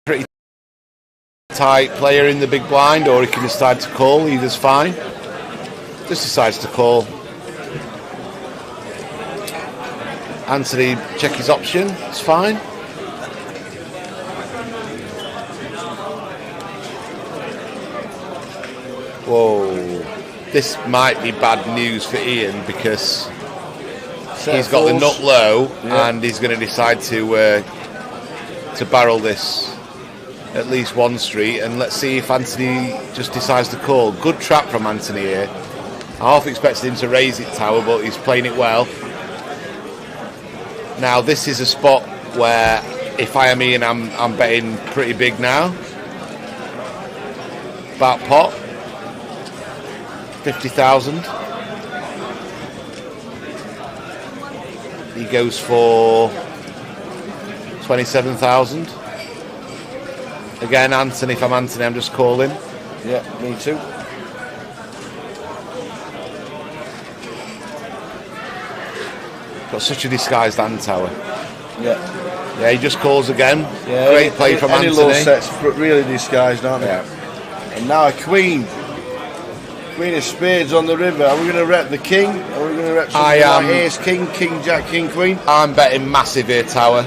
pretty tight player in the big blind, or he can decide to call. Either's fine. Just decides to call. Anthony check his option. It's fine. Whoa, this might be bad news for Ian because he's got the nut low, and he's going to decide to barrel this at least one street. And let's see if Anthony just decides to call. Good trap from Anthony here. I half expected him to raise it, Tower, but he's playing it well. Now this is a spot where if I am Ian, I'm betting pretty big now. About pot. 50,000. He goes for 27,000. Again, Anthony. If I'm Anthony, I'm just calling. Yeah, me too. Got such a disguised hand, Tower. Yeah. Yeah, he just calls again. Yeah, great play from any Anthony. Any low sets, really disguised, aren't they? Yeah. And now a queen. Queen of spades on the river. Are we going to rep the king? Or are we going to rep something like ace, king, king, jack, king, queen? I'm betting massive here, Tower.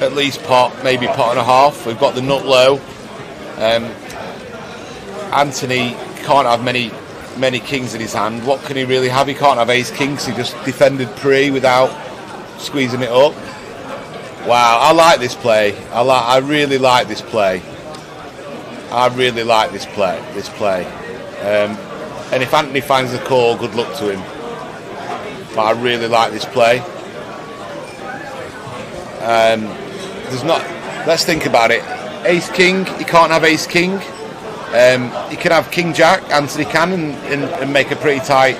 At least pot, maybe pot and a half. We've got the nut low. Anthony can't have many kings in his hand. What can he really have? He can't have ace kings. He just defended pre without squeezing it up. Wow, I like this play. I really like this play. I really like this play. And if Anthony finds the call, good luck to him. But I really like this play. There's not. Let's think about it. Ace king. You can't have ace king. You can have king jack. Anthony can and make a pretty tight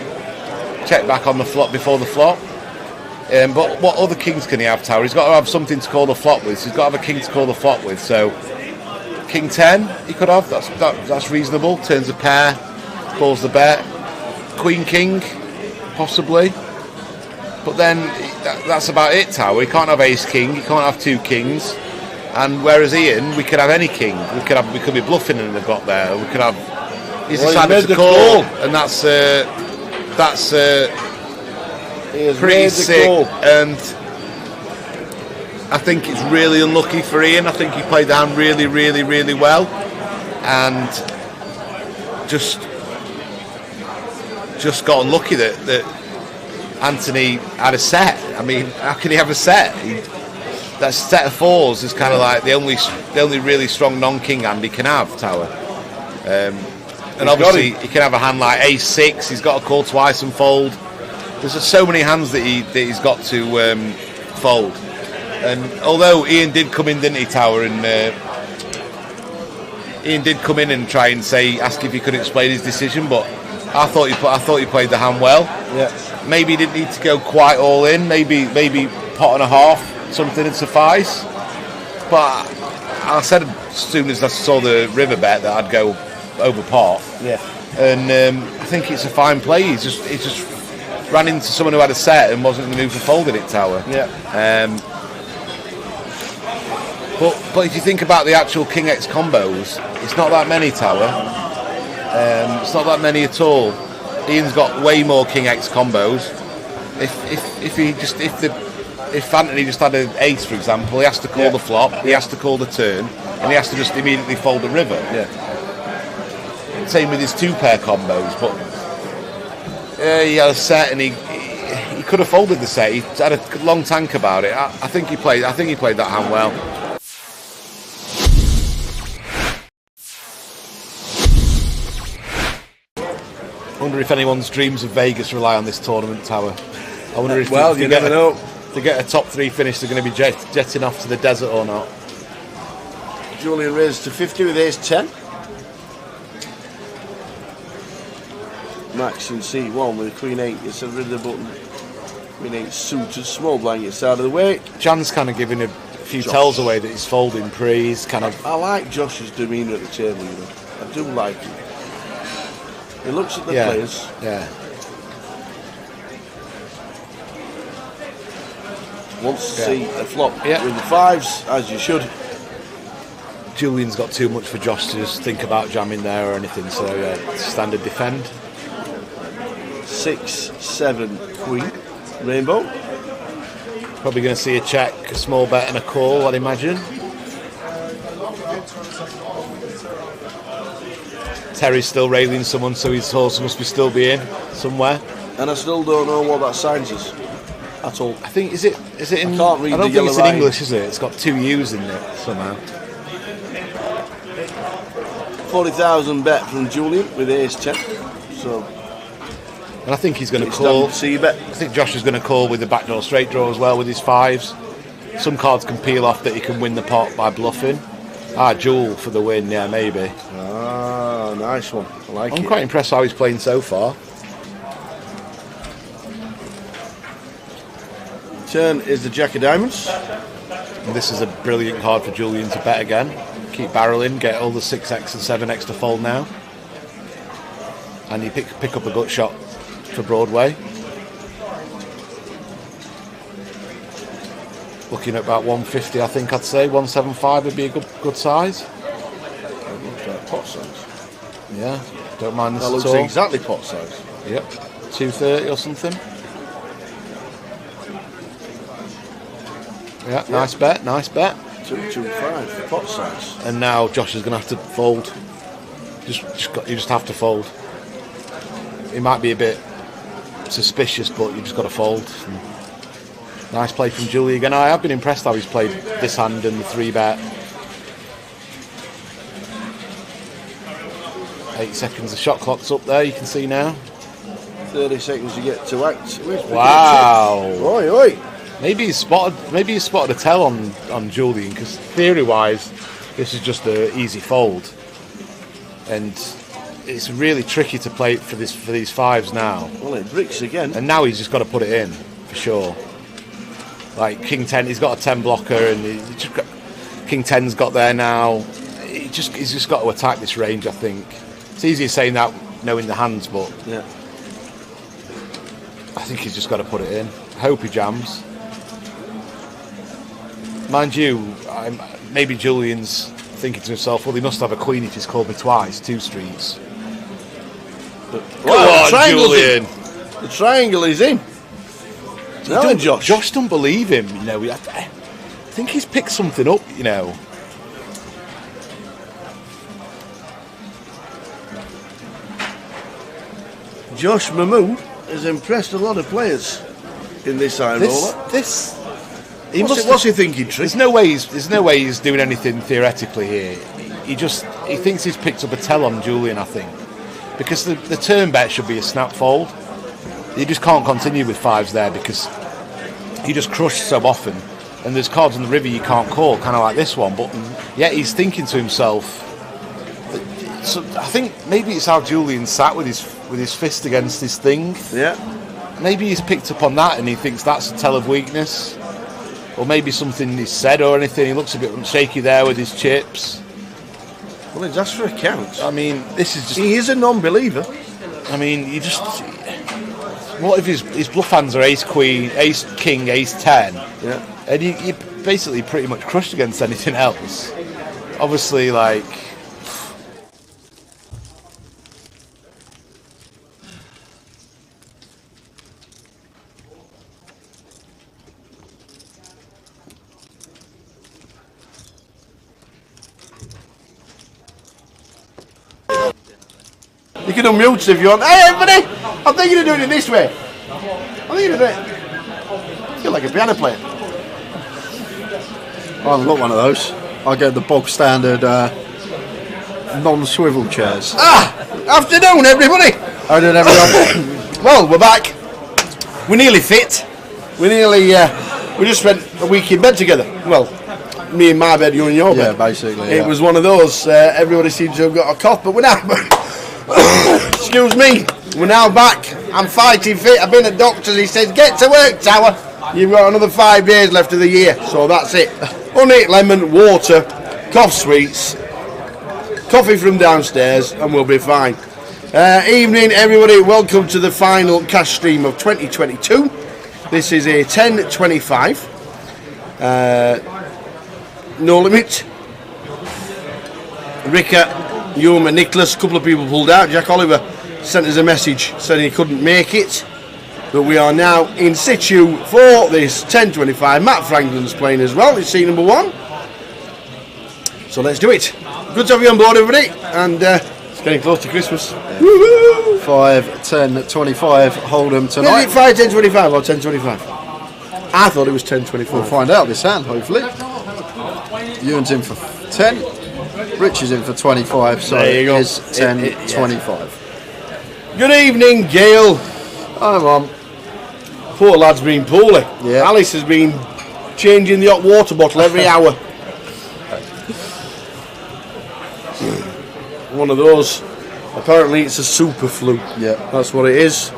check back on the flop before the flop. But what other kings can he have, Tower? He's got to have something to call the flop with. So he's got to have a king to call the flop with. So king 10 he could have. That's reasonable. Turns a pair, calls the bet. Queen king, possibly. But then that's about it, Tower. He can't have ace king. He can't have two kings. And whereas Ian, we could have any king. We could be bluffing and they've got there. We could have. He's decided to call, and that's pretty sick. And I think it's really unlucky for Ian. I think he played the hand really, really, really well, and just got unlucky that Anthony had a set. I mean, how can he have a set? That set of fours is kind of like the only really strong non-king hand he can have, Tower. And obviously he can have a hand like ace six. He's got to call twice and fold. There's just so many hands that he's got to fold. And although Ian did come in, didn't he, Tower? And Ian did come in and try and ask if he could explain his decision, but I thought he played the hand well. Yeah. Maybe he didn't need to go quite all in. Maybe pot and a half, something would suffice. But I said as soon as I saw the river bet that I'd go over pot. Yeah. And I think it's a fine play. He just ran into someone who had a set and wasn't in the mood for folding it, Tower. Yeah. But if you think about the actual King X combos, it's not that many, Tower. It's not that many at all. Ian's got way more King X combos. If Anthony just had an ace, for example, he has to call the flop, he has to call the turn, and he has to just immediately fold the river. Yeah. Same with his two pair combos, but he had a set and he could have folded the set. He had a long tank about it. I think he played that hand well. I wonder if anyone's dreams of Vegas rely on this tournament, Tower. I wonder if you never know. To get a top three finish, they're going to be jetting off to the desert or not. Julian raised to 50 with ace 10. Max in C1 with queen 8. It's a rid of the button. Queen 8 suited, small blind gets out of the way. Jan's kind of giving a few tells away that he's folding pre. He's kind of. I like Josh's demeanour at the table, you know. I do like him. He looks at the players. Yeah. wants to see a flop Yeah. with the 5s, as you should. Julian's got too much for Josh to just think about jamming there or anything, so standard defend. 6, 7, Queen, Rainbow. Probably going to see a check, a small bet and a call, I'd imagine. Terry's still railing someone, so his horse must be still be in somewhere. And I still don't know what that signs is at all. I think, is it in... I can't read I don't the think it's yellow in line. English, is it? It's got 2 U's in it somehow. 40,000 bet from Julian with ace 10. So And I think he's going to it's call. down to see bet. I think Josh is going to call with the backdoor straight draw as well with his 5s. Some cards can peel off that he can win the pot by bluffing. Jewel for the win, yeah, maybe. Ah, nice one. I like I'm it. quite impressed how he's playing so far. Turn is the Jack of Diamonds. And this is a brilliant card for Julian to bet again. Keep barreling, get all the 6x and 7x to fold now. And you pick up a gut shot for Broadway. Looking at about 150, I think I'd say. 175 would be a good size. That looks like pot size. Yeah, don't mind this That at looks all. exactly pot size. Yep, 230 or something. Yeah, nice bet, nice bet. 225 pot size. And now Josh is going to have to fold. You just have to fold. It might be a bit suspicious, but you just got to fold. And nice play from Julie again. I have been impressed how he's played this hand and the 3-bet. 8 seconds, the shot clock's up there, you can see now. 30 seconds you get to act. Wow. Oi, oi. Maybe he's spotted a tell on Julian, because theory-wise, this is just an easy fold. And it's really tricky to play for these 5s now. Well, it bricks again. And now he's just got to put it in, for sure. Like King 10, he's got a 10 blocker, and King 10's got there now. He's just got to attack this range, I think. It's easier saying that knowing the hands, but Yeah. I think he's just got to put it in. I hope he jams. Mind you, maybe Julian's thinking to himself, well, he must have a queen if he's called me twice, 2 streets. Well, Go on, Julian. The triangle is in. No, Josh. Josh don't believe him, you know. I think he's picked something up, you know. Josh Mahmood has impressed a lot of players in this high roller. What's he thinking, Trick? There's no way he's doing anything theoretically here. He thinks he's picked up a tell on Julian, I think, because the turn bet should be a snap fold. You just can't continue with 5s there because he just crushed so often, and there's cards on the river you can't call, kind of like this one. But yet he's thinking to himself. So I think maybe it's how Julian sat with his fist against his thing. Yeah. Maybe he's picked up on that and he thinks that's a tell of weakness. Or maybe something he's said or anything. He looks a bit shaky there with his chips. Well, he's asked for a count. I mean, this is just... He is a non-believer. I mean, you just... What if his bluff hands are ace queen, ace king, ace 10? Yeah. And you basically pretty much crushed against anything else. Obviously, like... You can unmute if you want. Hey, everybody! I'm thinking of doing it this way. I'm thinking of it. I feel like a piano player. I haven't got one of those. I get the bog standard non-swivel chairs. Afternoon, everybody! How did everyone? Well, we're back. We're nearly fit. We just spent a week in bed together. Well, me in my bed, you in your Yeah, bed. basically. It was one of those. Everybody seems to have got a cough, but we're now. Excuse me. We're now back. I'm fighting fit. I've been at doctor's. He says, "Get to work, Tower. You've got another 5 days left of the year, so that's it. Honey, lemon, water, cough sweets, coffee from downstairs, and we'll be fine." Evening, everybody. Welcome to the final cash stream of 2022. This is a 10.25. No Limit. Ricka, Ewan and Nicholas, a couple of people pulled out. Jack Oliver sent us a message saying he couldn't make it. But we are now in situ for this 10.25. Matt Franklin's playing as well. It's seat number 1. So let's do it. Good to have you on board, everybody. And it's getting close to Christmas. Woo-hoo! 5, 10, 25. Hold'em tonight. Is it 5, 10, 25 or 10, 25? I thought it was 10, 25. We'll find out this hand, hopefully. Ewan's in for 10. Rich is in for 25. So There you go. it's 10, 25. Good evening, Gail. Hi, Mum. Poor lad's been poorly. Yeah. Alice has been changing the hot water bottle every hour. One of those. Apparently it's a super flu. Yeah. That's what it is.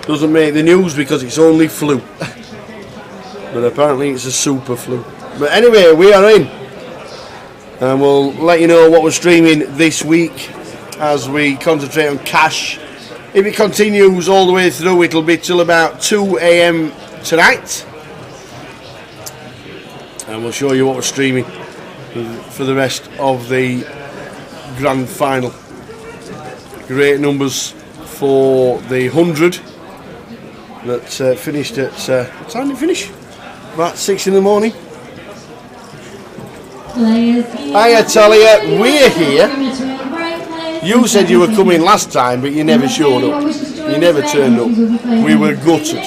Doesn't make the news because it's only flu. But apparently it's a super flu. But anyway, we are in. And we'll let you know what we're streaming this week as we concentrate on cash. If it continues all the way through, it'll be till about 2 a.m. tonight. And we'll show you what we're streaming for the rest of the grand final. Great numbers for the 100 that finished at, what time did it finish? About 6 in the morning. Hiya Talia, we're here. You said you were coming last time, but you never showed up. You never turned up. We were gutted.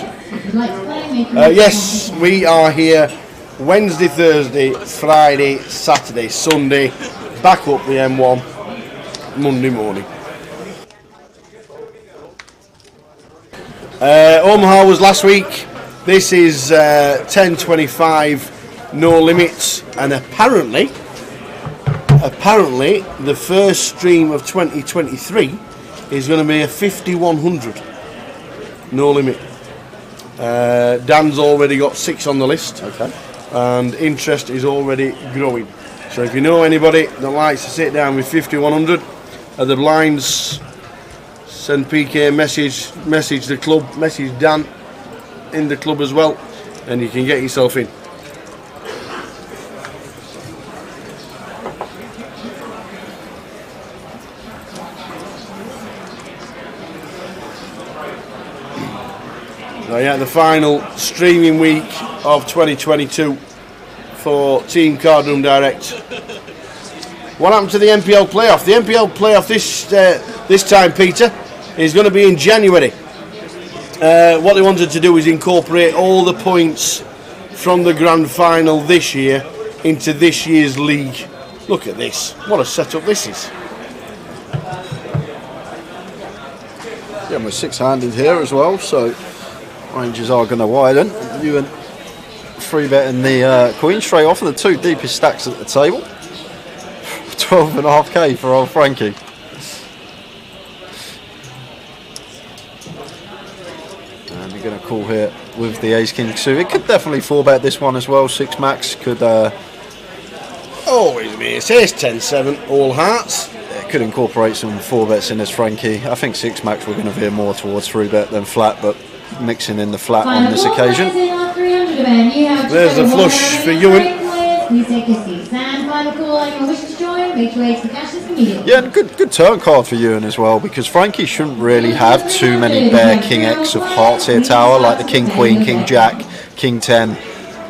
Yes, we are here Wednesday, Thursday, Friday, Saturday, Sunday, back up the M1 Monday morning. Omaha was last week. This is 10.25, no limits, and apparently the first stream of 2023 is going to be a 5100 no limit. Dan's already got 6 on the list. Okay. And interest is already growing. So if you know anybody that likes to sit down with 5100 at the blinds, send PK a message the club, message Dan in the club as well, and you can get yourself in. So yeah, the final streaming week of 2022 for Team Cardroom Direct. What happened to the NPL playoff? The NPL playoff this time, Peter, is going to be in January. What they wanted to do is incorporate all the points from the grand final this year into this year's league. Look at this. What a setup this is. Yeah, we're 6-handed here as well, so ranges are going to widen. Ewan 3-betting the Queen straight off of the 2 deepest stacks at the table. 12.5k for old Frankie. And you're going to call here with the Ace King suit. It could definitely 4-bet this one as well. 6 max could. Always me. It's Ace 10-7, all hearts. Could incorporate some 4-bets in as Frankie. I think 6 max we're going to veer more towards 3-bet than flat, but mixing in the flat on this occasion. There's the flush for Ewan. Yeah, good turn card for Ewan as well, because Frankie shouldn't really have too many bare King X of hearts here tower, like the King Queen, King Jack, King 10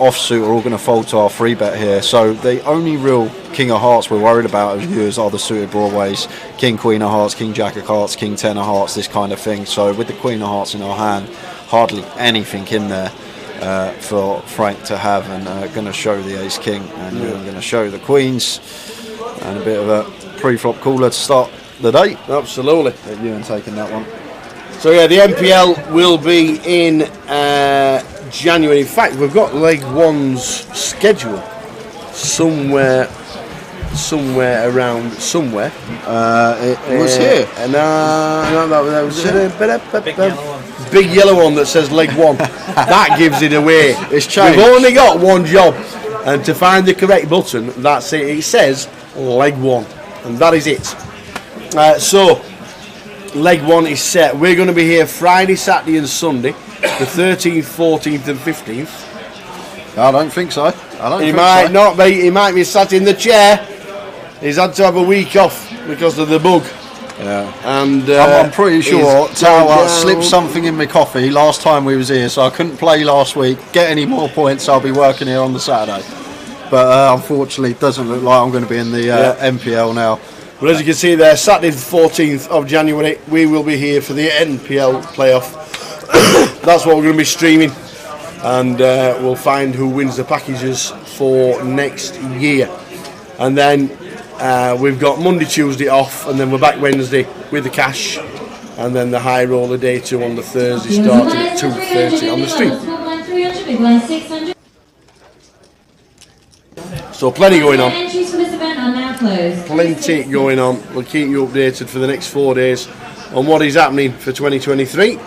offsuit are all going to fold to our 3-bet here. So the only real King of Hearts we're worried about as viewers are the suited broadways, King Queen of Hearts, King Jack of Hearts, King 10 of Hearts, this kind of thing. So with the Queen of Hearts in our hand, hardly anything in there for Frank to have, and going to show the Ace King, and Ewan going to show the Queens, and a bit of a pre-flop cooler to start the day. Absolutely. Ewan taking that one. So yeah, the NPL will be in January. In fact, we've got leg one's schedule somewhere around somewhere. It was here. And that was big yellow one that says leg one. That gives it away. It's changed. We've only got one job, and to find the correct button, that's it. It says leg one, and that is it. So leg one is set. We're going to be here Friday, Saturday and Sunday, the 13th, 14th and 15th. I don't think so. He might not be. He might be sat in the chair. He's had to have a week off because of the bug. Yeah. And I'm pretty sure he's Tower gone slipped down. something in my coffee last time we was here, so I couldn't play last week. Get any more points, I'll be working here on the Saturday. But unfortunately, it doesn't look like I'm going to be in the NPL now. Well, as you can see there, Saturday the 14th of January, we will be here for the NPL playoff. That's what we're going to be streaming. And we'll find who wins the packages for next year. And then we've got Monday, Tuesday off, and then we're back Wednesday with the cash. And then the high roller day 2 on the Thursday, starting at 2:30 on the stream. So plenty going on. Entries for this event are now closed. Plenty going on. We'll keep you updated for the next 4 days on what is happening for 2023.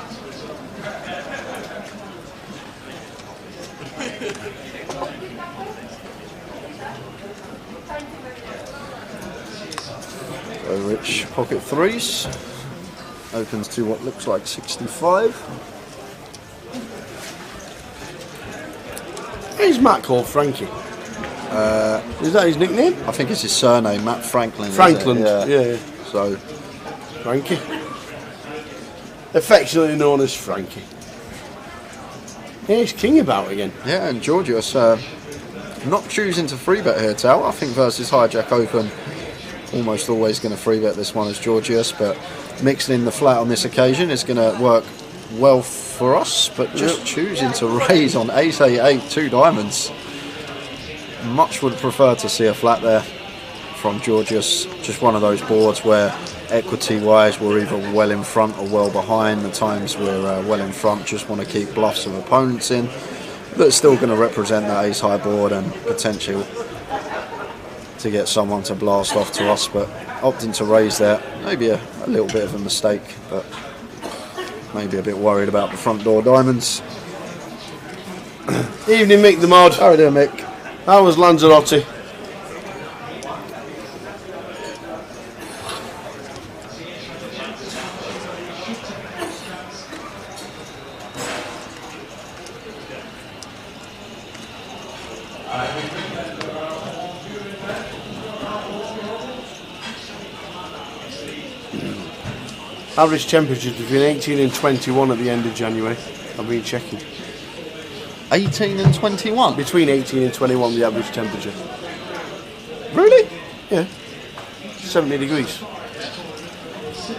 Rich pocket threes. Opens to what looks like 65. Who's Matt called Frankie? Is that his nickname? I think it's his surname, Matt Franklin. is it? Franklin. Yeah. So, Frankie. Affectionately known as Frankie. Yeah, he's king about again. yeah, and Georgios not choosing to free bet here, Tal. I think versus Hijack Open, almost always going to free bet this one as Georgios, but mixing in the flat on this occasion is going to work well for us, but just choosing to raise on ace 8 2 diamonds. Much would prefer to see a flat there from Georgios. Just one of those boards where equity wise we're either well in front or well behind. The times we're well in front, just want to keep bluffs of opponents in, that's still going to represent that ace high board and potential to get someone to blast off to us, but opting to raise there, maybe a little bit of a mistake, but maybe a bit worried about the front door diamonds. Evening, Mick the Mod. How are you doing, Mick? How was Lanzarote? Average temperatures between 18 and 21 at the end of January. I've been checking. 18 and 21? Between 18 and 21 the average temperature. Really? Yeah. 70 degrees.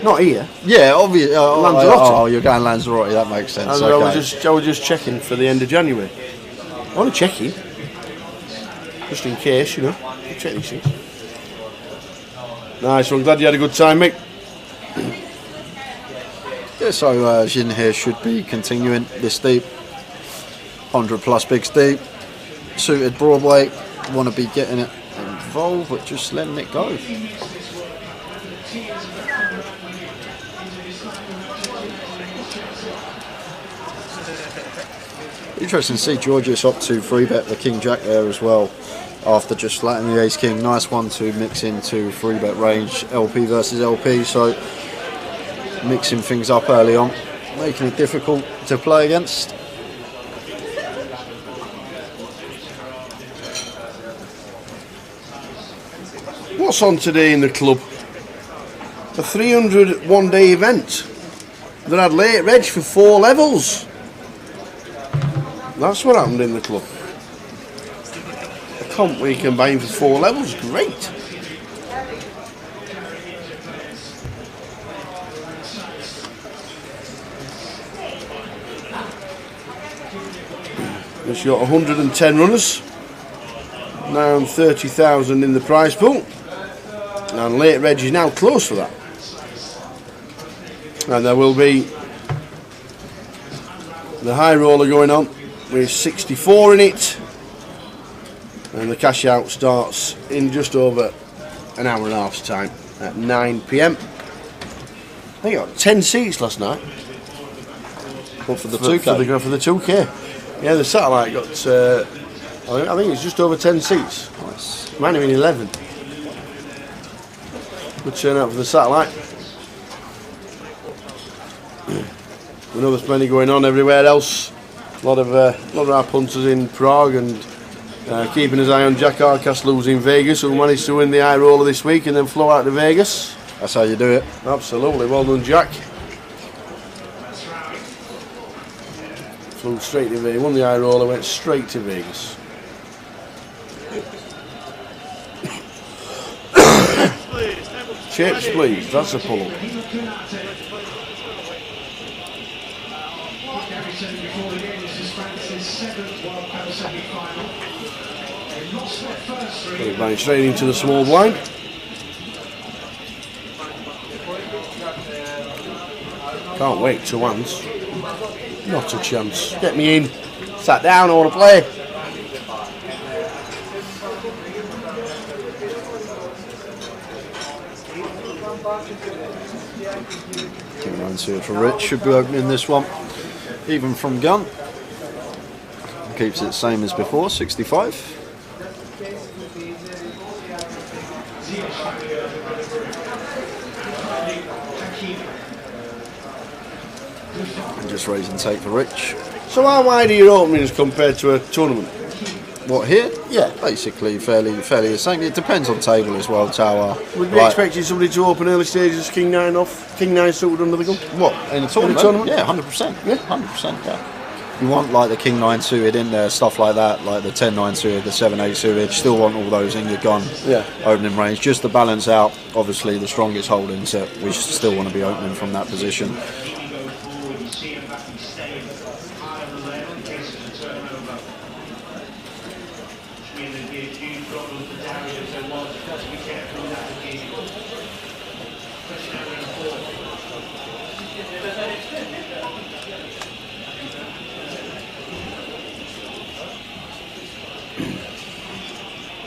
Not here. Yeah, obviously. Lanzarote. Oh, you're going Lanzarote, that makes sense. I Okay. was just checking for the end of January. I want to check in. Just in case, you know. I'll check these things. Nice one. Glad you had a good time, Mick. Yeah, so Jin here should be continuing this deep. 100 plus bigs deep. Suited Broadway. Want to be getting it involved, but just letting it go. Interesting to see Georgios opt to free bet the King Jack there as well after just flattening the Ace King. Nice one to mix into free bet range, LP versus LP, so mixing things up early on, making it difficult to play against. What's on today in the club? A 300 one-day event that had late reg for 4 levels. That's what happened in the club. A comp where you can buy him for 4 levels, great. It's got 110 runners. Now 30,000 in the prize pool. And late reg is now close for that. And there will be the high roller going on with 64 in it. And the cash out starts in just over an hour and a half's time at 9 PM. They got 10 seats last night. But for the 2K? For the 2K. Yeah, the satellite got, I think it's just over 10 seats. Nice. Might have been 11. Good turnout for the satellite. We know there's plenty going on everywhere else A lot of our punters in Prague and keeping his eye on Jack Hardcastle, who's in Vegas, who managed to win the high roller this week and then flow out to Vegas. That's how you do it. Absolutely, well done, Jack. Flew straight to Vegas, won the high roller, went straight to Vegas. Chips, please, that's a pull-up. Going straight into the small blind. Can't wait, 2 hands. Not a chance. Get me in. Sat down, I want to play. King 9-2 for Rich. Should be opening this one. Even from gun. Keeps it same as before, 65. And just raise and take for Rich. So how wide are your openings compared to a tournament? What, here? Yeah. Basically fairly the same. It depends on table as well, Tower. Would we expecting somebody to open early stages King 9 off, King 9 suited under the gun? What, in a tournament? Yeah, 100%. Yeah. 100%, yeah. You want like the King 9 suited in there, stuff like that, like the 10-9 suited, the 7-8 suited. Still want all those in your gun opening range, just to balance out, obviously, the strongest holdings that we still want to be opening from that position.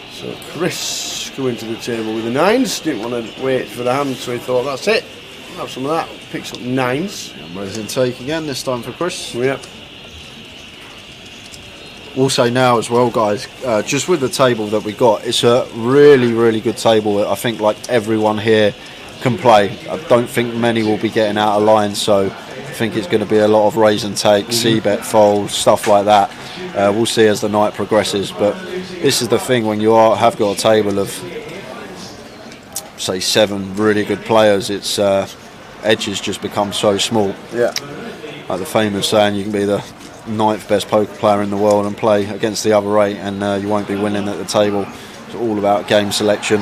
So Chris going to the table with the 9s. Didn't want to wait for the hand, so he thought, that's it. Have some of that. Picks up 9s. And raise and take again, this time for Chris. Yep. Also now as well, guys, just with the table that we got, it's a really good table. I think like everyone here can play. I don't think many will be getting out of line, so I think it's going to be a lot of raise and take, c-bet folds, stuff like that. We'll see as the night progresses, but this is the thing when you have got a table of say 7 really good players, it's edges just become so small. Yeah. Like the famous saying, you can be the 9th best poker player in the world and play against the other 8 and you won't be winning at the table. It's all about game selection.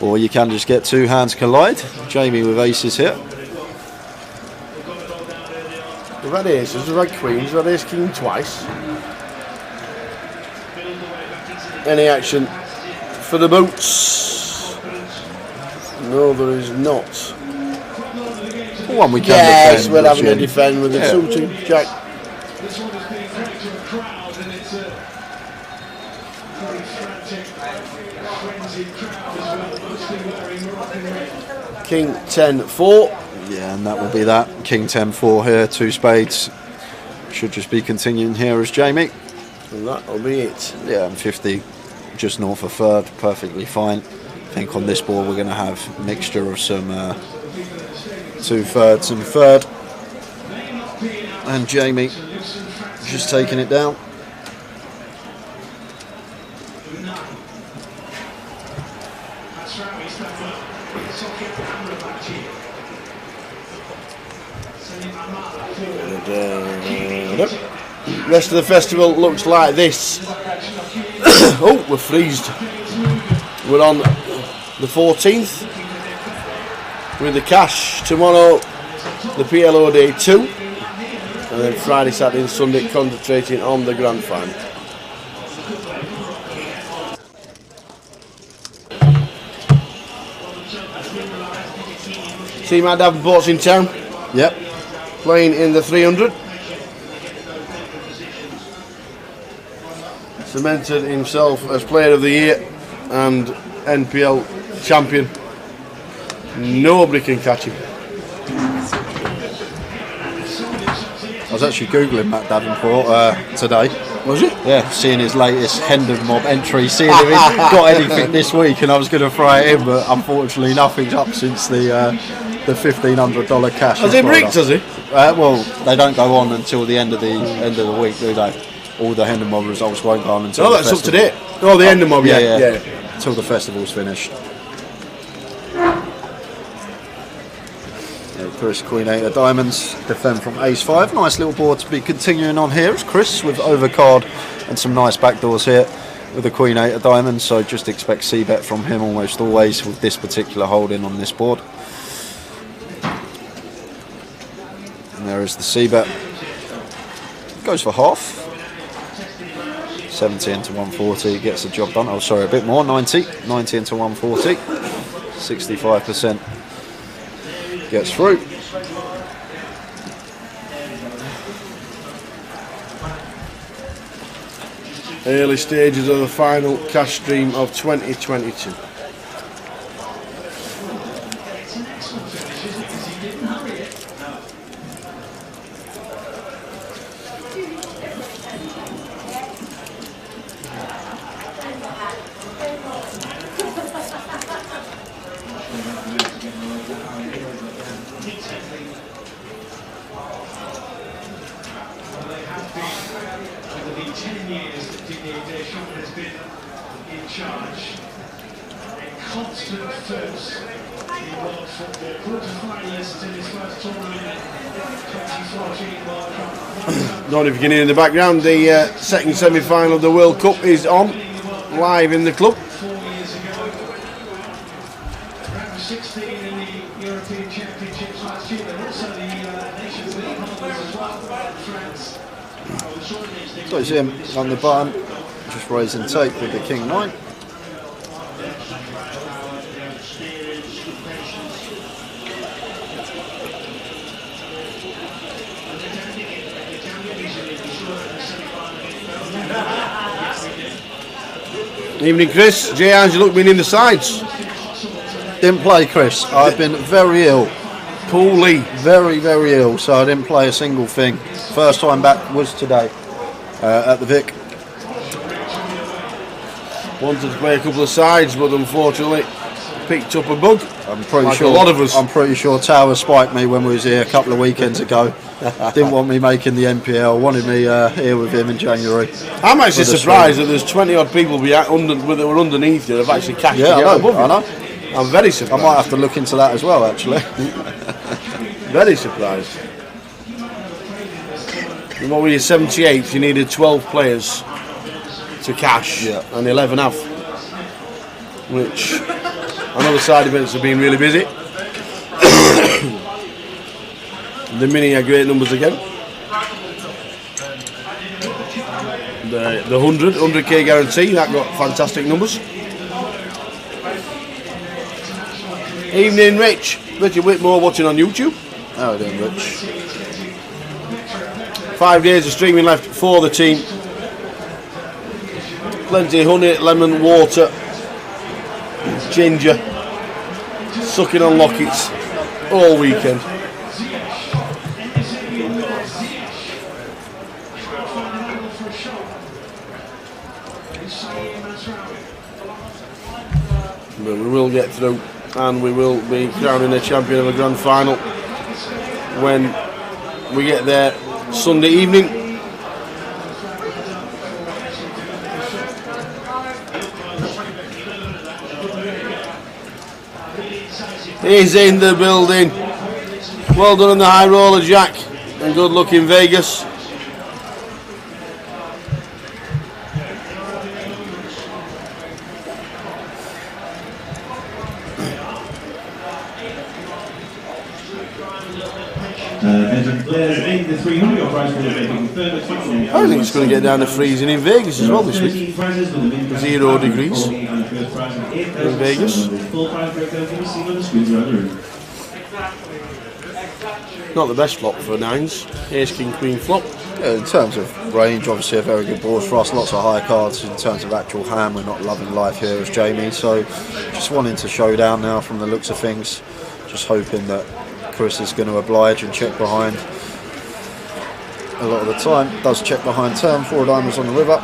Or you can just get 2 hands collide. Jamie with aces here. We've had aces, we've had queens, we've had ace king twice. Any action for the boots? No, there is not. One we can yes, defend. we're having a defend with the suited jack. King 10-4. Yeah, and that will be that. King 10-4 here, 2 spades. Should just be continuing here as Jamie. And that'll be it. Yeah, and 50 just north of third, perfectly fine. I think on this board we're going to have a mixture of some 2/3 and third. And Jamie just taking it down. Rest of the festival looks like this. Oh, we're freezed. We're on the 14th with the cash. Tomorrow, the PLO Day 2. And then Friday, Saturday and Sunday concentrating on the Grand Final. See Matt Davenport's in town. Yep. Playing in the 300. Cemented himself as Player of the Year and NPL champion. Nobody can catch him. I was actually Googling Matt Davenport today. Was it? Yeah, seeing his latest Hendon Mob entry, seeing if he's got anything this week, and I was going to throw it in, but unfortunately nothing's up since the $1,500 cash. Has he bricked, has he? Well, they don't go on until the end of the week, do they? All the Hendon Mob results won't go on until. Oh, that's up to date. Oh, the Hendon Mob, yeah. Until the festival's finished. Chris, Queen 8 of Diamonds, defend from Ace 5. Nice little board to be continuing on here. It's Chris with overcard and some nice backdoors here with the Queen 8 of Diamonds. So just expect C-bet from him almost always with this particular holding on this board. And there is the C-bet. Goes for half. 70 into 140 gets the job done. Oh, sorry, a bit more. 90 into 140. 65% gets through. Early stages of the final cash stream of 2022. Don't know if you can hear in the background, the second semi-final of the World Cup is on, live in the club. 16 in the European Championships last year, and also the Nations League holder as well, France. So it's him on the button, just raise and take with the King 9. Evening, Chris. Jay Angelo been in the sides. Didn't play, Chris. I've been very ill. Poorly. Very, very ill, so I didn't play a single thing. First time back was today at the Vic. Wanted to play a couple of sides, but unfortunately picked up a bug. I'm pretty like sure a lot of us. I'm pretty sure Tower spiked me when we was here a couple of weekends ago. Didn't want me making the NPL. Wanted me here with him in January. I'm actually surprised that there's 20 odd people that were underneath you that have actually cashed Yeah, to get I above you. know. I'm very surprised. I might have to look into that as well, actually. Very surprised. And what were you, 78th? You needed 12 players to cash, and 11 have. Which, another side events have been really busy. The mini are great numbers again. The 100k guarantee, that got fantastic numbers. Evening, Rich. Richard Whitmore watching on YouTube. How are you doing, Rich? 5 days of streaming left for the team. Plenty of honey, lemon, water, ginger, sucking on lockets all weekend. But we will get through, and we will be crowning a champion of a grand final when we get there Sunday evening. He's in the building. Well done on the high roller, Jack, and good luck in Vegas. I think it's going to get down to freezing in Vegas as well this week. 0 degrees in Vegas. Not the best flop for nines. Ace King Queen flop. Yeah, in terms of range, obviously a very good board for us. Lots of high cards. In terms of actual hand, we're not loving life here as Jamie. So just wanting to show down now from the looks of things. Just hoping that Chris is going to oblige and check behind a lot of the time. Does check behind turn, 4 diamonds on the river.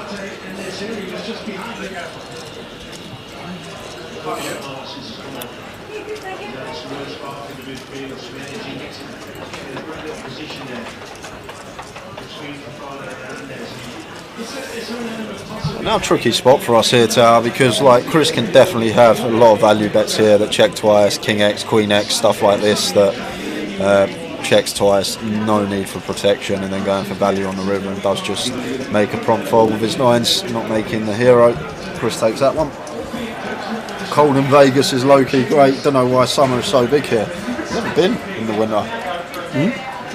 Now tricky spot for us here, Tower, because like Chris can definitely have a lot of value bets here that check twice, King X, Queen X, stuff like this that checks twice, no need for protection, and then going for value on the river and does just make a prompt fold with his 9s, not making the hero. Chris takes that one. Cold in Vegas is low-key great. Don't know why summer is so big here. Never been in the winter.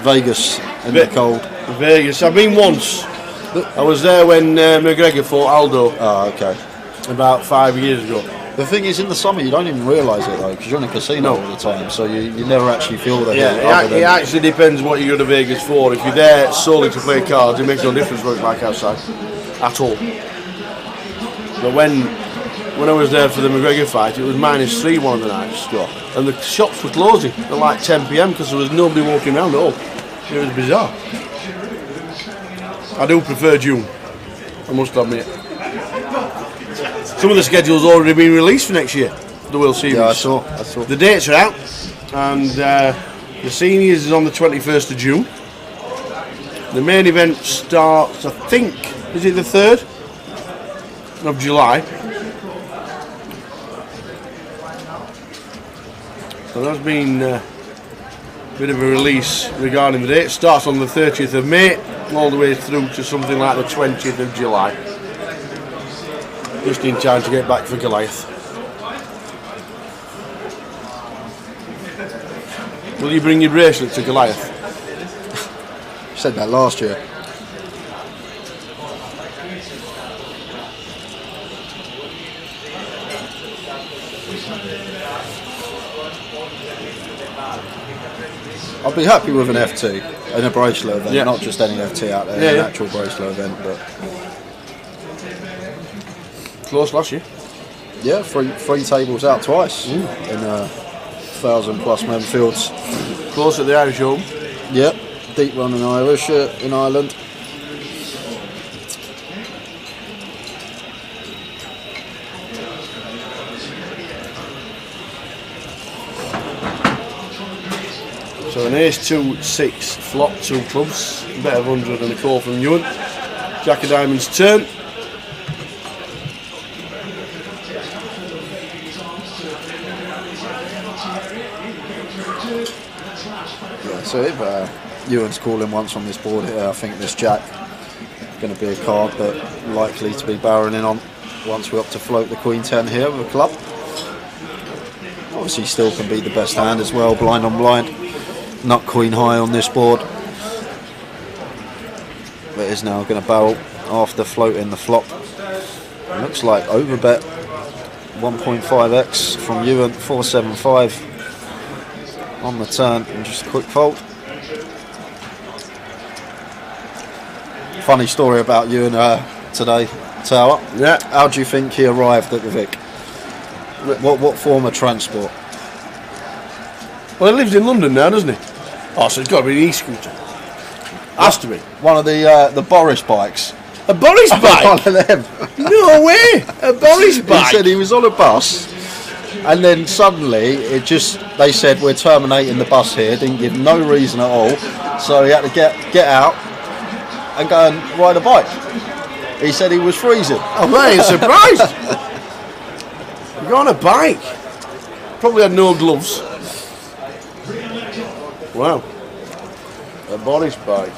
Vegas in the cold. Vegas, I've been once. I was there when McGregor fought Aldo. Oh, okay. About 5 years ago. The thing is, in the summer you don't even realise it though, because you're in a casino all the time, so you never actually feel the heat. It actually depends what you go to Vegas for. If you're there solely to play cards, it makes no difference what it's like outside at all. But when I was there for the McGregor fight, it was -3 one of the nights, and the shops were closing at like 10 p.m. because there was nobody walking around at all. It was bizarre. I do prefer June, I must admit. Some of the schedule's already been released for next year, the World Series. Yeah, I saw. The dates are out, and the seniors is on the 21st of June. The main event starts, I think, is it the 3rd of July? So there's been a bit of a release regarding the date. It starts on the 30th of May, all the way through to something like the 20th of July. Just in time to get back for Goliath. Will you bring your bracelet to Goliath? You said that last year. I'd be happy with an FT and a bracelet event, not just any FT out there, an actual bracelet event. But close last year. Yeah, three tables out twice in 1,000+ member fields. Close at the Irish Home. Yep, deep run in Irish in Ireland. So an ace 2-6 flop, 2 clubs, bet of 100 and a call from Ewan. Jack of diamonds turn. Yeah, so if Ewan's calling once on this board here, I think this Jack is going to be a card that likely to be barreling on once we're up to float the Queen 10 here with a club. Obviously still can be the best hand as well, blind on blind. Nut Queen high on this board. But is now going to barrel after floating the flop. It looks like overbet 1.5x from Ewan, 475 on the turn, and just a quick fold. Funny story about Ewan today, Tower. Yeah. How do you think he arrived at the Vic? What form of transport? Well, he lives in London now, doesn't he? Oh, so it's got to be an e-scooter. Has to be. One of the Boris bikes. A Boris bike? One of them. No way! A Boris bike? He said he was on a bus, and then suddenly they said we're terminating the bus here. Didn't give no reason at all, so he had to get out and go and ride a bike. He said he was freezing. I'm very surprised. You're on a bike. Probably had no gloves. Wow. A Boris bike.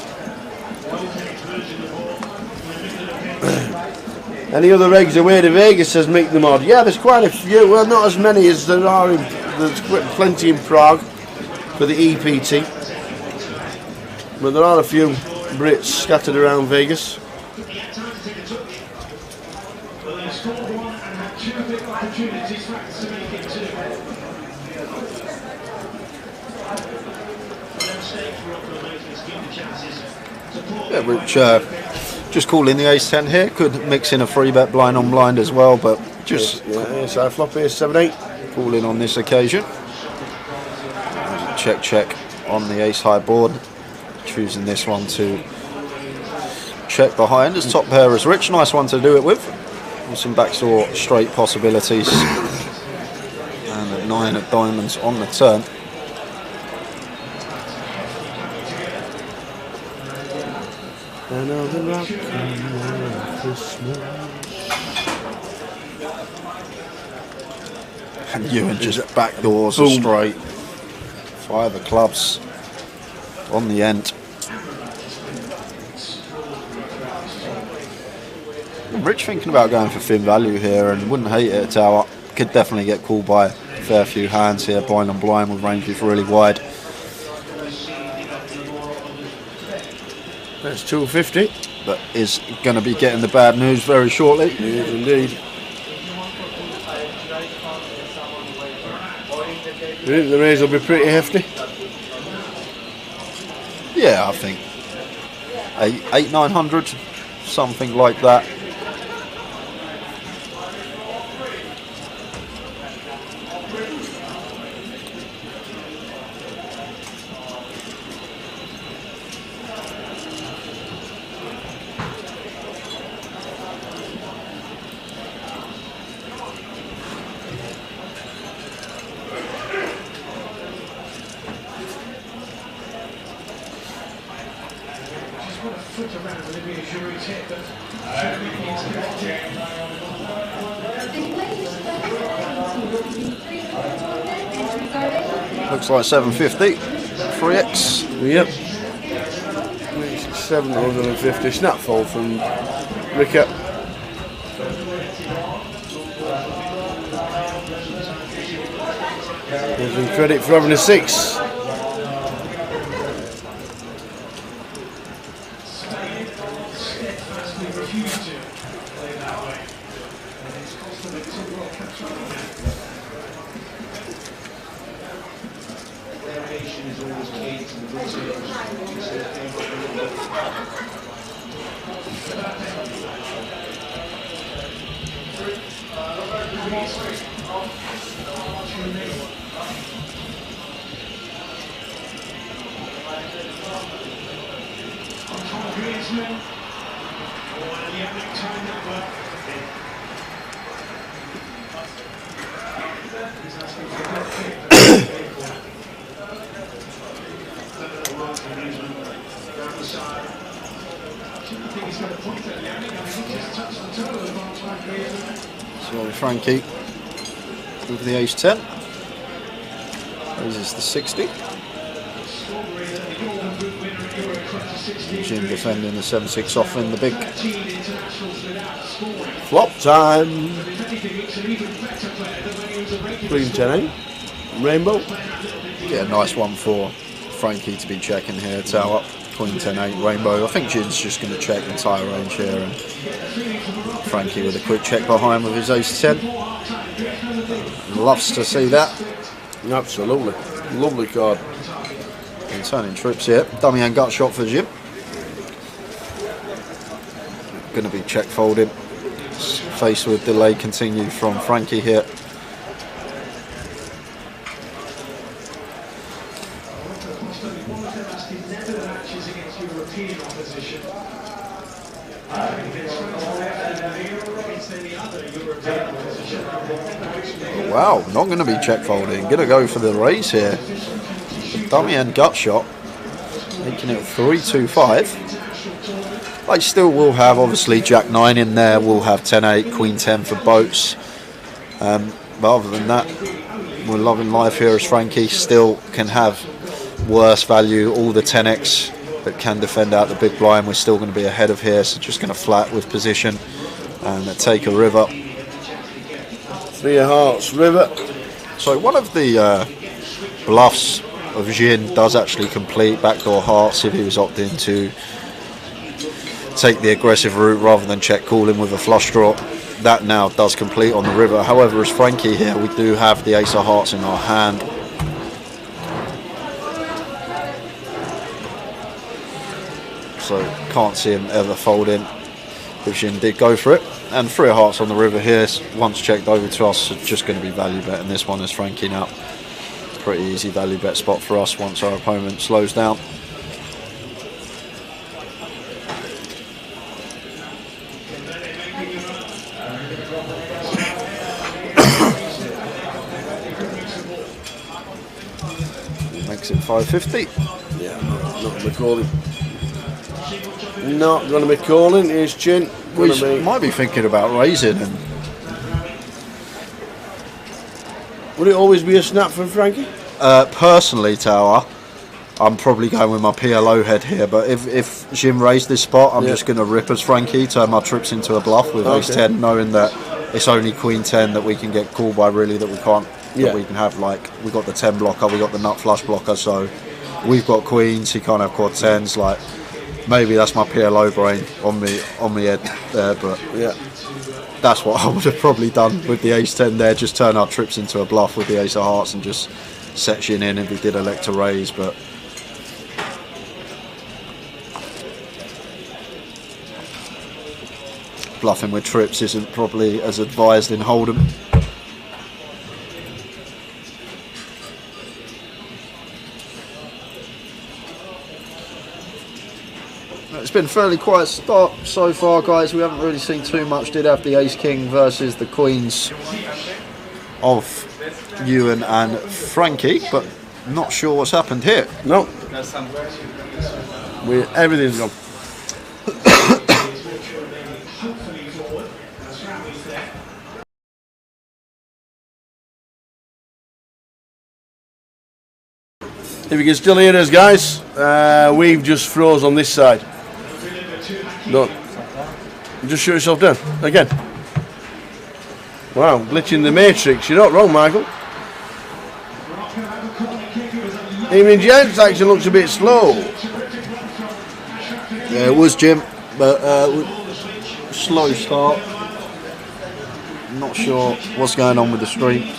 Any other eggs away to Vegas, says Mick the Mod. Yeah, there's quite a few. Well, not as many as there are. There's plenty in Prague for the EPT. But there are a few Brits scattered around Vegas. Yeah, which just calling the ace 10 here, could mix in a free bet blind on blind as well, but just so flop here 7-8. calling on this occasion. Check on the ace high board, choosing this one to check behind. His top pair is rich. Nice one to do it with. And some backdoor straight possibilities. And a 9 of diamonds on the turn. And Ewan just backdoors a straight. 5 of clubs on the end. Rich thinking about going for thin value here and wouldn't hate it at tower. Could definitely get called by a fair few hands here. Blind on blind with ranges really wide. That's 250. But is going to be getting the bad news very shortly. It is indeed. You think the raise will be pretty hefty? Yeah, I think 800-900, something like that. Looks like 750, 3x. Yep. 750 snapfall from Rickett. Gives him credit for having a 6. So Frankie with the ace-10. Raises the 60. Jim defending the 7-6 off in the big. Flop time. Queen 10-8. Rainbow. Yeah, nice one for Frankie to be checking here. Tower, Queen 10-8, Rainbow. I think Jin's just going to check the entire range here. And Frankie with a quick check behind with his ace-10. Loves to see that. Absolutely. Lovely card. And turning trips here. Dummy and gut shot for Jim. Going to be check folding. Faced with delay continued from Frankie here. Wow, not going to be check folding. Going to go for the raise here. Dummy and gut shot, making it 3-2-5. They still will have obviously Jack 9 in there. We'll have 10-8, Queen 10 for boats. But other than that, we're loving life here as Frankie still can have worse value. All the 10x that can defend out the big blind, we're still going to be ahead of here. So just going to flat with position and take a river. 3 of hearts, river. So one of the bluffs of Jin does actually complete backdoor hearts if he was opting to take the aggressive route rather than check calling with a flush draw. That now does complete on the river. However, as Frankie here, we do have the ace of hearts in our hand. So can't see him ever folding if Jin did go for it. And 3 of hearts on the river here, once checked over to us, are just going to be value betting this one as Frankie now. Pretty easy value bet spot for us once our opponent slows down. 550. Yeah, not going to be calling. Not going to be calling. Here's Chin. We might be thinking about raising him. Would it always be a snap from Frankie? Personally, Tower, I'm probably going with my PLO head here, but if Jim raised this spot, I'm just going to rip as Frankie, turn my trips into a bluff with ace 10, knowing that it's only queen 10 that we can get called by, really, that we can't, that we can have, like, we got the 10 blocker, we got the nut flush blocker, so we've got queens, he can't have quad 10s, like, maybe that's my PLO brain on me head there, but that's what I would have probably done with the ace 10 there, just turn our trips into a bluff with the ace of hearts and just set Shin in if he did elect to raise, but bluffing with trips isn't probably as advised in Hold'em. It's been a fairly quiet start so far, guys. We haven't really seen too much. Did have the ace king versus the queens of Ewan and Frankie, but not sure what's happened here. No. Everything's gone. If you can still hear us, guys, we've just froze on this side. Don't. Just shut yourself down. Again. Wow, glitching the matrix. You're not wrong, Michael. Even Gents actually looks a bit slow. Yeah, it was Jim, but slow start. Not sure what's going on with the stream.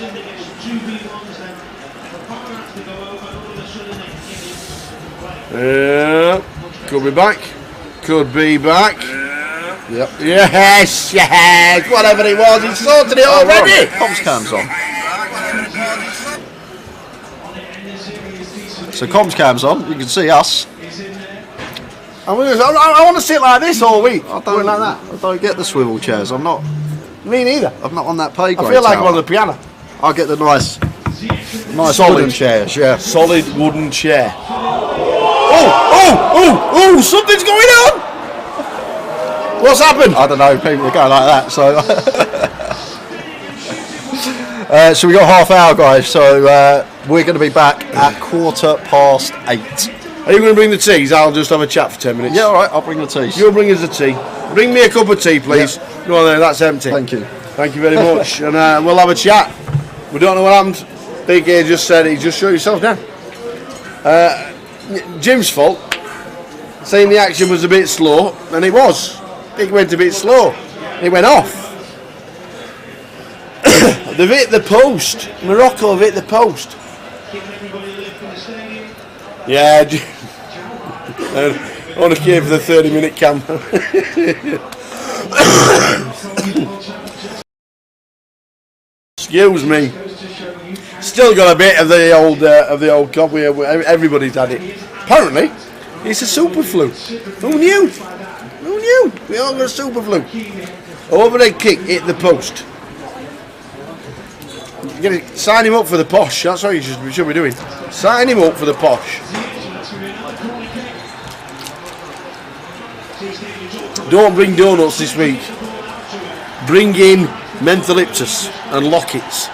Yeah, could be back. Could be back. Yep. Yes, whatever it was, he sorted it already. Comms cam's on. So comms cam's on. You can see us. I want to sit like this all week. I don't like that. I don't get the swivel chairs. I'm not. Me neither. I'm not on that pay grade. I feel like Tower. I'm on the piano. I'll get the nice Solid wooden chairs. Yeah. Solid wooden chair. Oh! Something's going on. What's happened? I don't know. People are going like that. So. So we got half hour, guys. So we're going to be back at 8:15. Are you going to bring the teas? I'll just have a chat for 10 minutes. Yeah, all right. I'll bring the teas. You'll bring us the tea. Bring me a cup of tea, please. Yeah. Go on there, that's empty. Thank you. Thank you very much. And we'll have a chat. We don't know what happened. BK just said it. Just shut yourself down. Jim's fault. Saying the action was a bit slow, and it was. It went a bit slow. It went off. They've hit the post. Morocco have hit the post. Yeah. I want to care for the 30-minute camera. Excuse me. Still got a bit of the old copy. Everybody's had it. Apparently, it's a super flu. Who knew? Who knew? We all got a super flu. Overhead kick hit the post. You're gonna sign him up for the posh. That's what you should be doing. Sign him up for the posh. Don't bring donuts this week. Bring in mentholyptus and lockets.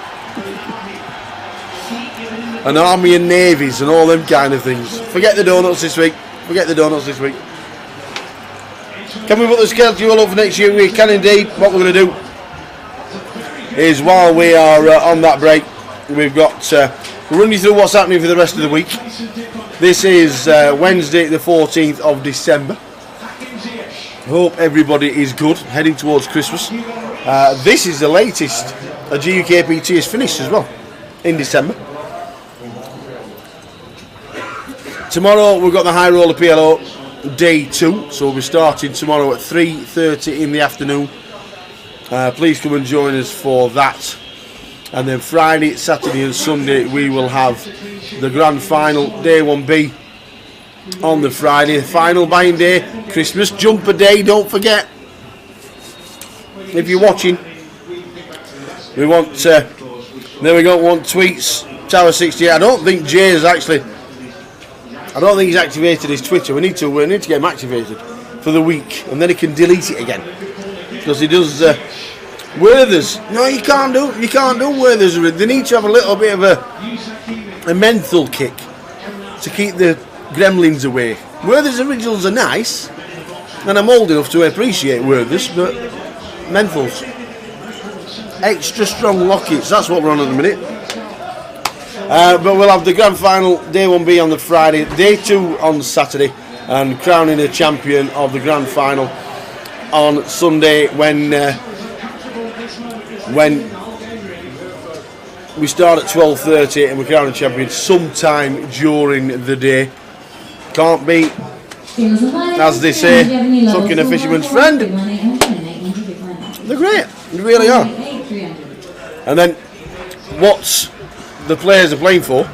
An army and navies and all them kind of things. Forget the donuts this week. Forget the donuts this week. Can we put the schedule up for next year? We can indeed. What we're going to do is, while we are on that break, we've got we'll run you through what's happening for the rest of the week. This is Wednesday the 14th of December. Hope everybody is good, heading towards Christmas. This is the latest a GUKPT is finished as well, in December. Tomorrow we've got the High Roller PLO Day 2, so we'll be starting tomorrow at 3:30 in the afternoon. Please come and join us for that. And then Friday, Saturday and Sunday we will have the grand final, Day 1B, on the Friday. Final buying day, Christmas jumper day, don't forget. If you're watching, we want, there we go, want tweets, Tower 68. I don't think Jay has actually I don't think he's activated his Twitter. We need to get him activated for the week, and then he can delete it again because he does Werther's. No, you can't do Werther's. They need to have a little bit of a menthol kick to keep the gremlins away. Werther's originals are nice, and I'm old enough to appreciate Werther's, but menthols, extra strong lockets. That's what we're on at the minute. But we'll have the grand final, day 1B on the Friday, day 2 on Saturday, and crowning a champion of the grand final on Sunday when we start at 12:30 and we crown a champion sometime during the day. Can't beat, as they say, fucking a fisherman's friend. They're great, they really are. And then what's the players are playing for?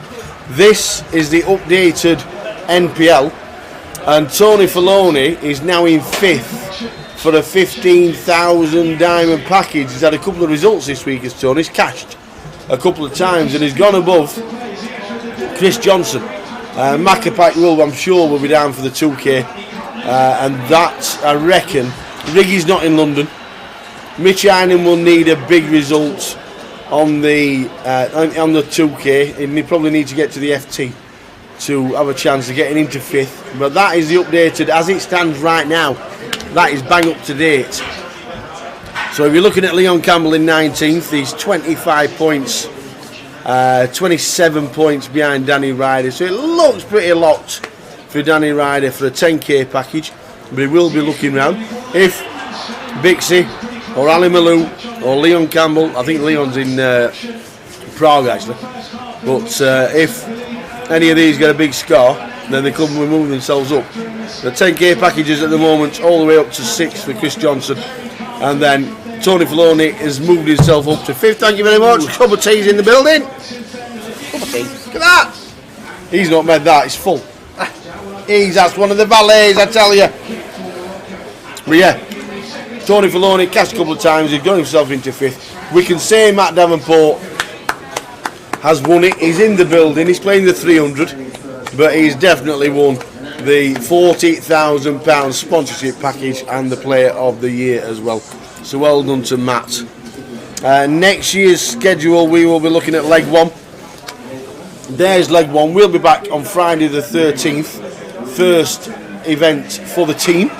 This is the updated NPL, and Tony Filoni is now in 5th for a 15,000 diamond package. He's had a couple of results this week as Tony's cashed a couple of times, and he's gone above Chris Johnson. Macapac I'm sure will be down for the 2K, and that, I reckon, Riggy's not in London. Mitch Einem will need a big result on the 2K, and he probably need to get to the FT to have a chance of getting into 5th. But that is the updated, as it stands right now, that is bang up to date. So if you're looking at Leon Campbell in 19th, he's 25 points, 27 points behind Danny Ryder. So it looks pretty locked for Danny Ryder for a 10K package, but he will be looking round. If Bixie or Ali Malou or Leon Campbell, I think Leon's in Prague actually, but if any of these get a big score, then they come and move themselves up. The 10K packages at the moment all the way up to 6th for Chris Johnson, and then Tony Filoni has moved himself up to 5th. Thank you very much. Cup of tea's in the building. Cup of tea. Look at that. He's not made that, it's full. He's asked one of the valets, I tell you. But yeah, Tony Filoni cashed a couple of times, he's got himself into 5th. We can say Matt Davenport has won it. He's in the building, he's playing the 300, but he's definitely won the £40,000 sponsorship package and the Player of the Year as well. So well done to Matt. Next year's schedule, we will be looking at leg 1. There's leg 1. We'll be back on Friday the 13th. First event for the team.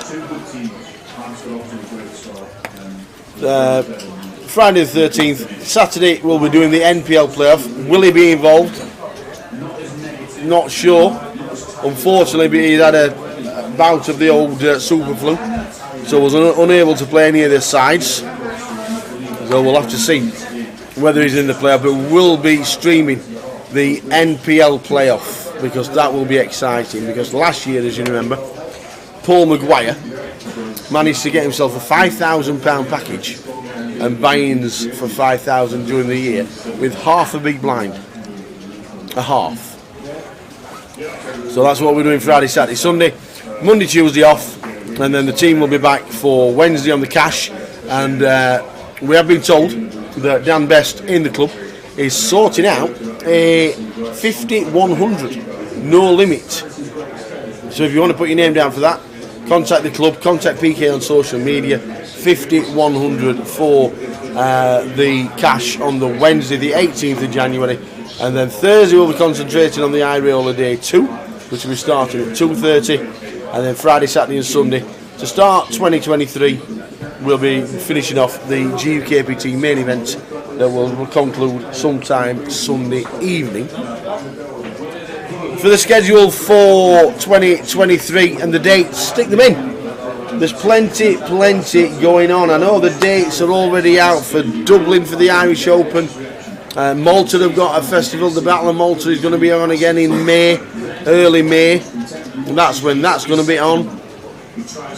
Friday the 13th. Saturday we'll be doing the NPL playoff. Will he be involved? Not sure. Unfortunately, he's had a bout of the old super flu, so was unable to play any of the sides. So we'll have to see whether he's in the playoff, but we'll be streaming the NPL playoff because that will be exciting. Because last year, as you remember, Paul Maguire managed to get himself a £5,000 package and buy-ins for £5,000 during the year with half a big blind. A half. So that's what we're doing Friday, Saturday, Sunday. Monday, Tuesday off, and then the team will be back for Wednesday on the cash. And we have been told that Dan Best in the club is sorting out a 50-100 no limit. So if you want to put your name down for that, contact the club, contact PK on social media. 50-100 for the cash on the Wednesday the 18th of January, and then Thursday we'll be concentrating on the iRoller Day 2, which will be starting at 2:30, and then Friday, Saturday and Sunday to start 2023 we'll be finishing off the GUKPT main event that will conclude sometime Sunday evening. For the schedule for 2023 and the dates, stick them in. There's plenty going on. I know the dates are already out for Dublin for the Irish Open. Malta have got a festival. The Battle of Malta is going to be on again in May, early May. And that's when that's going to be on.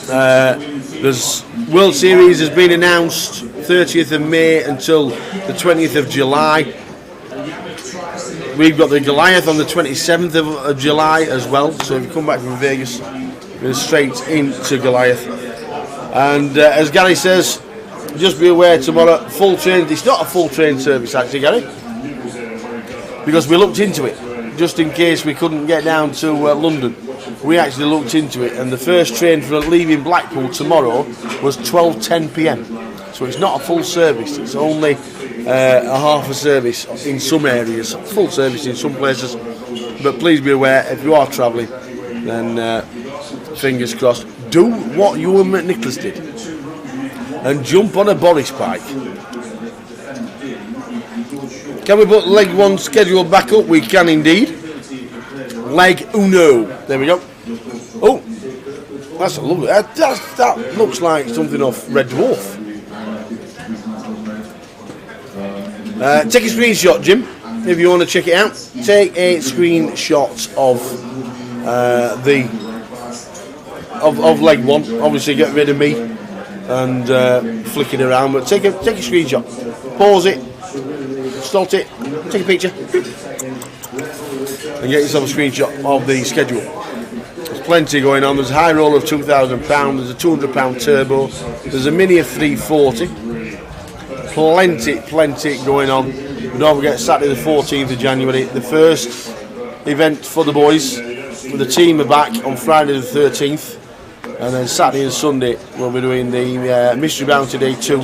There's World Series has been announced 30th of May until the 20th of July. We've got the Goliath on the 27th of July as well. So if you come back from Vegas, we're straight into Goliath. And as Gary says, just be aware tomorrow, full train. It's not a full train service actually, Gary, because we looked into it. just in case we couldn't get down to London, we actually looked into it, and the first train for leaving Blackpool tomorrow was 12:10 p.m. So it's not a full service, it's only a half a service in some areas, full service in some places. But please be aware, if you are travelling, then fingers crossed, do what Ewan McNicholas did and jump on a Boris bike. Can we put leg 1 schedule back up? We can indeed. Leg uno. There we go. Oh, that's a lovely. That looks like something off Red Dwarf. Take a screenshot, Jim, if you want to check it out. Take a screenshot of leg 1. Obviously, get rid of me and flick it around, but take a screenshot. Pause it. Start it, take a picture and get yourself a screenshot of the schedule. There's plenty going on. There's a high roller of £2,000, there's a £200 turbo, there's a mini of 340. Plenty going on. Don't forget, Saturday the 14th of January, the first event for the boys. The team are back on Friday the 13th, and then Saturday and Sunday we'll be doing the Mystery Bounty Day 2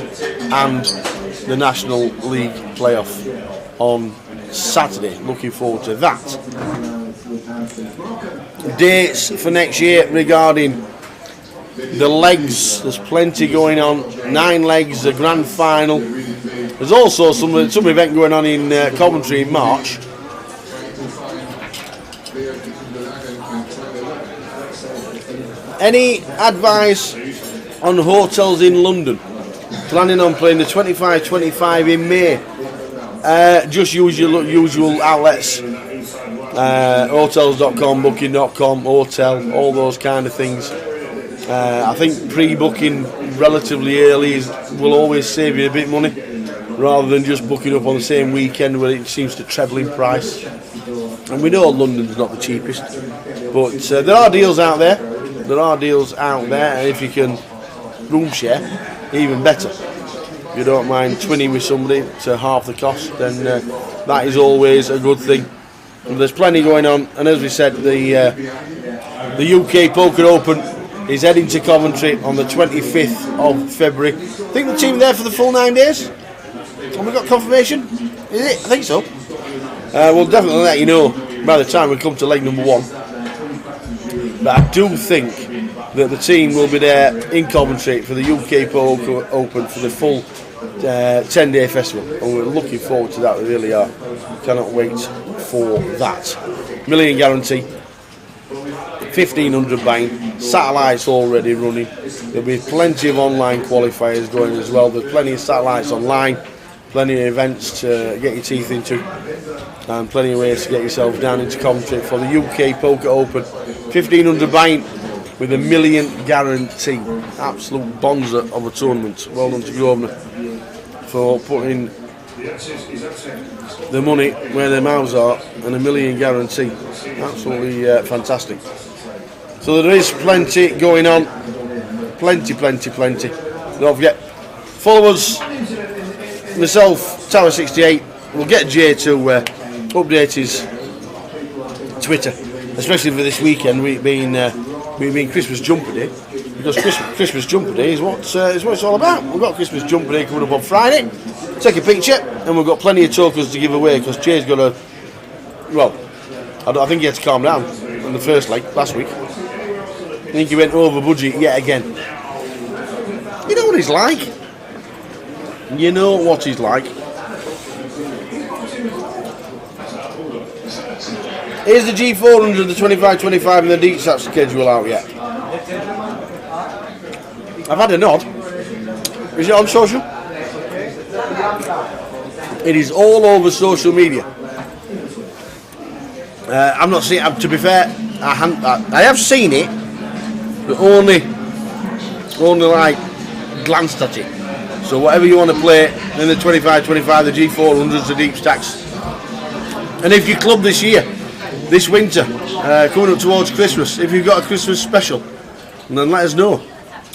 and the National League playoff on Saturday. Looking forward to that. Dates for next year regarding the legs. There's plenty going on. 9 legs, the grand final. There's also some event going on in Coventry in March. Any advice on hotels in London? Planning on playing the 25-25 in May. Just use your usual outlets, hotels.com, booking.com, hotel, all those kind of things. I think pre-booking relatively early will always save you a bit of money, rather than just booking up on the same weekend where it seems to treble in price. And we know London's not the cheapest, but there are deals out there. And if you can room share, even better. If you don't mind twinning with somebody to half the cost, then that is always a good thing. And there's plenty going on, and as we said, the UK Poker Open is heading to Coventry on the 25th of February. I think the team there for the full 9 days. Have we got confirmation? Is it? I think so. We'll definitely let you know by the time we come to leg number 1. But I do think that the team will be there in Coventry for the UK Poker Open for the full 10-day festival, and we're looking forward to that. We really are. Cannot wait for that. Million guarantee, 1,500 buying, satellites already running. There'll be plenty of online qualifiers going as well. There's plenty of satellites online, plenty of events to get your teeth into, and plenty of ways to get yourself down into Coventry for the UK Poker Open. 1,500 buying with a million guarantee. Absolute bonza of a tournament. Well done to Grosvenor for putting the money where their mouths are, and a million guarantee. Absolutely fantastic. So there is plenty going on. Plenty. Don't forget, follow us, myself, Tower 68. We'll get Jay to update his Twitter, especially for this weekend, we being Christmas Jumper Day, because Christmas Jumper Day is what it's all about. We've got Christmas Jumper Day coming up on Friday. Take a picture, and we've got plenty of tokens to give away, because Jay's got a, well, I think he had to calm down on the first leg last week. I think he went over budget yet again. You know what he's like. Here's the G400, the 25-25 and the deep sat schedule out yet. I've had a nod. Is it on social? It is all over social media. I'm not seeing. To be fair, I have seen it, but only like glanced at it. So whatever you want to play in the 25-25, the G400s, the deep stacks, and if you club this year, this winter, coming up towards Christmas, if you've got a Christmas special, then let us know.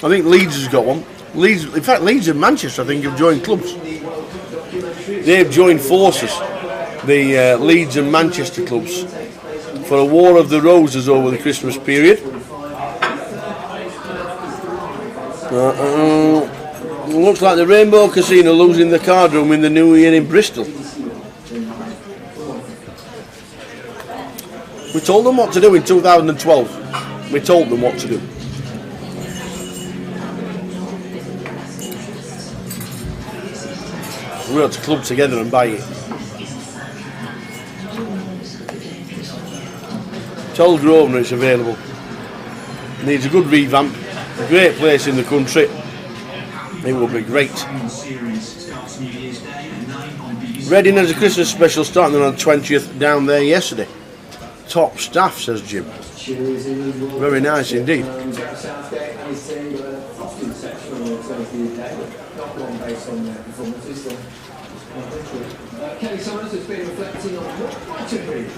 I think Leeds has got one. Leeds and Manchester, I think, have joined clubs. They've joined forces, the Leeds and Manchester clubs, for a War of the Roses over the Christmas period. Looks like the Rainbow Casino losing the card room in the new year in Bristol. We told them what to do in 2012. We told them what to do. We ought to club together and buy it. Tell Grosvenor it's available. Needs a good revamp. A great place in the country. It will be great. Reading has a Christmas special starting on the 20th down there yesterday. Top staff, says Jim. Very nice indeed. Kelly Simons has been reflecting on what might have been.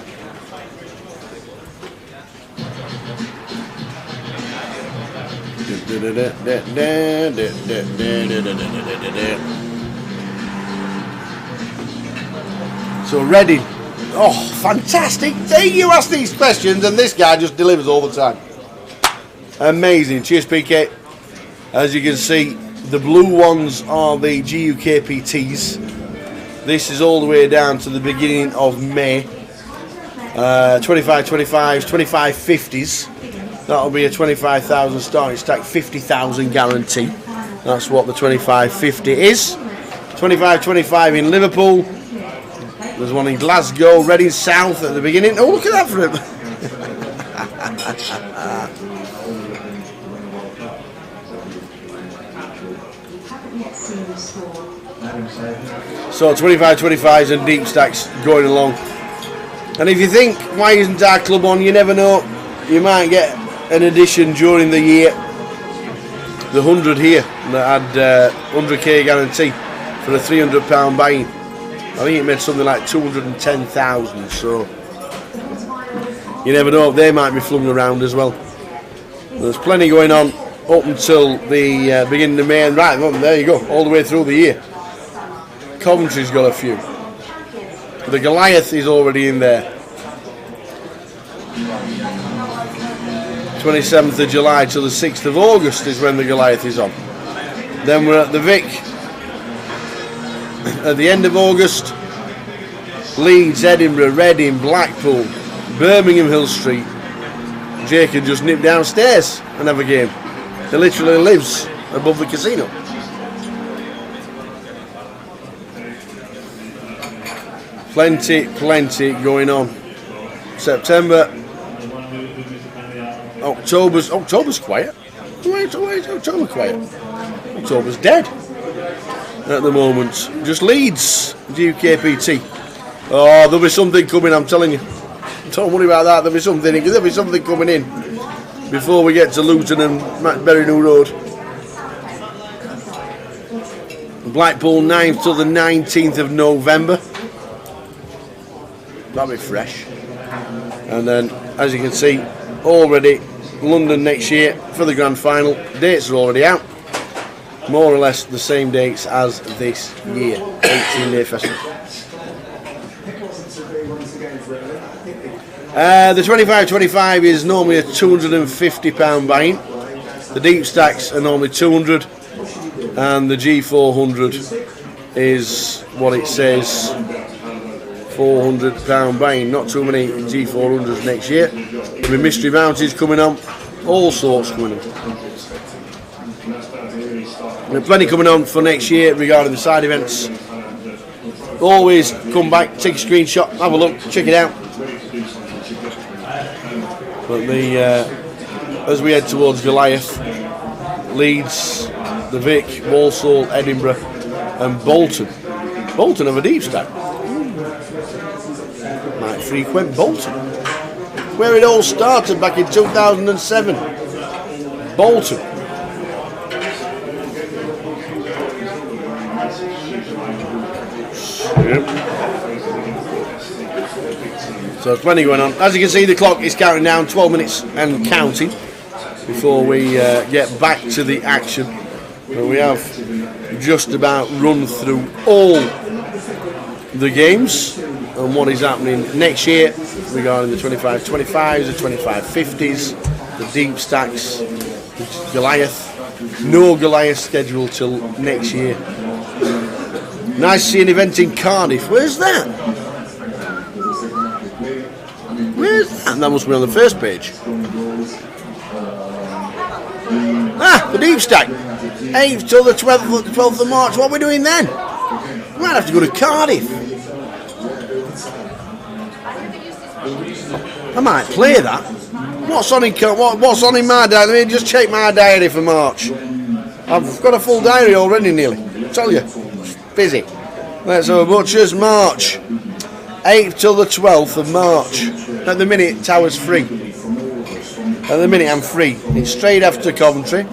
So Reading, oh fantastic! See, you ask these questions and this guy just delivers all the time. Amazing. Cheers, PK. As you can see, the blue ones are the GUKPTs. This is all the way down to the beginning of May. 25 25s, 25 50s. That'll be a 25,000 starting stack, 50,000 guarantee. That's what the 25-50 is. 25-25 in Liverpool. There's one in Glasgow, Reading South at the beginning. Oh, look at that for him. So 25-25s and deep stacks going along. And if you think, why isn't our club on? You never know. You might get an addition during the year. The 100 here that had 100k guarantee for a £300 buy-in. I think it made something like 210,000. So you never know, they might be flung around as well. There's plenty going on up until the beginning of May, and right, there you go, all the way through the year. Coventry's got a few. The Goliath is already in there. 27th of July till the 6th of August is when the Goliath is on. Then we're at the Vic at the end of August. Leeds, Edinburgh, Reading, Blackpool, Birmingham Hill Street. Jake can just nip downstairs and have a game. He literally lives above the casino. Plenty going on. September. October's quiet. Why is October quiet? October's dead at the moment. Just Leeds, GUKPT. Oh, there'll be something coming, I'm telling you. Don't worry about that, there'll be something coming in before we get to Luton and Berry New Road. Blackpool 9th till the 19th of November. That'll be fresh. And then, as you can see, already London next year for the grand final. Dates are already out. More or less the same dates as this year. 18-day festival. The 25-25 is normally a £250 buy-in. The deep stacks are normally 200, and the G400 is what it says, £400 buy-in. Not too many G400s next year. There'll be mystery bounties coming on, all sorts coming on. There's plenty coming on for next year regarding the side events. Always come back, take a screenshot, have a look, check it out. But as we head towards Goliath, Leeds, the Vic, Walsall, Edinburgh and Bolton. Bolton have a deep stack. Might frequent Bolton. Where it all started back in 2007. Bolton. Yep. So there's plenty going on. As you can see, the clock is counting down, 12 minutes and counting before we get back to the action. But we have just about run through all the games and what is happening next year regarding the 25-25s, the 25-50s, the deep stacks, the Goliath. No Goliath scheduled till next year. Nice to see an event in Cardiff. Where's that? Where's that? That must be on the first page. Ah, the deep stack. 8th till the 12th of March. What are we doing then? We might have to go to Cardiff. I might play that. What's on in my diary? Let me just check my diary for March. I've got a full diary already nearly. I tell you, busy. Let's have a butcher's March. 8th till the 12th of March. At the minute, Tower's free. At the minute, I'm free. It's straight after Coventry.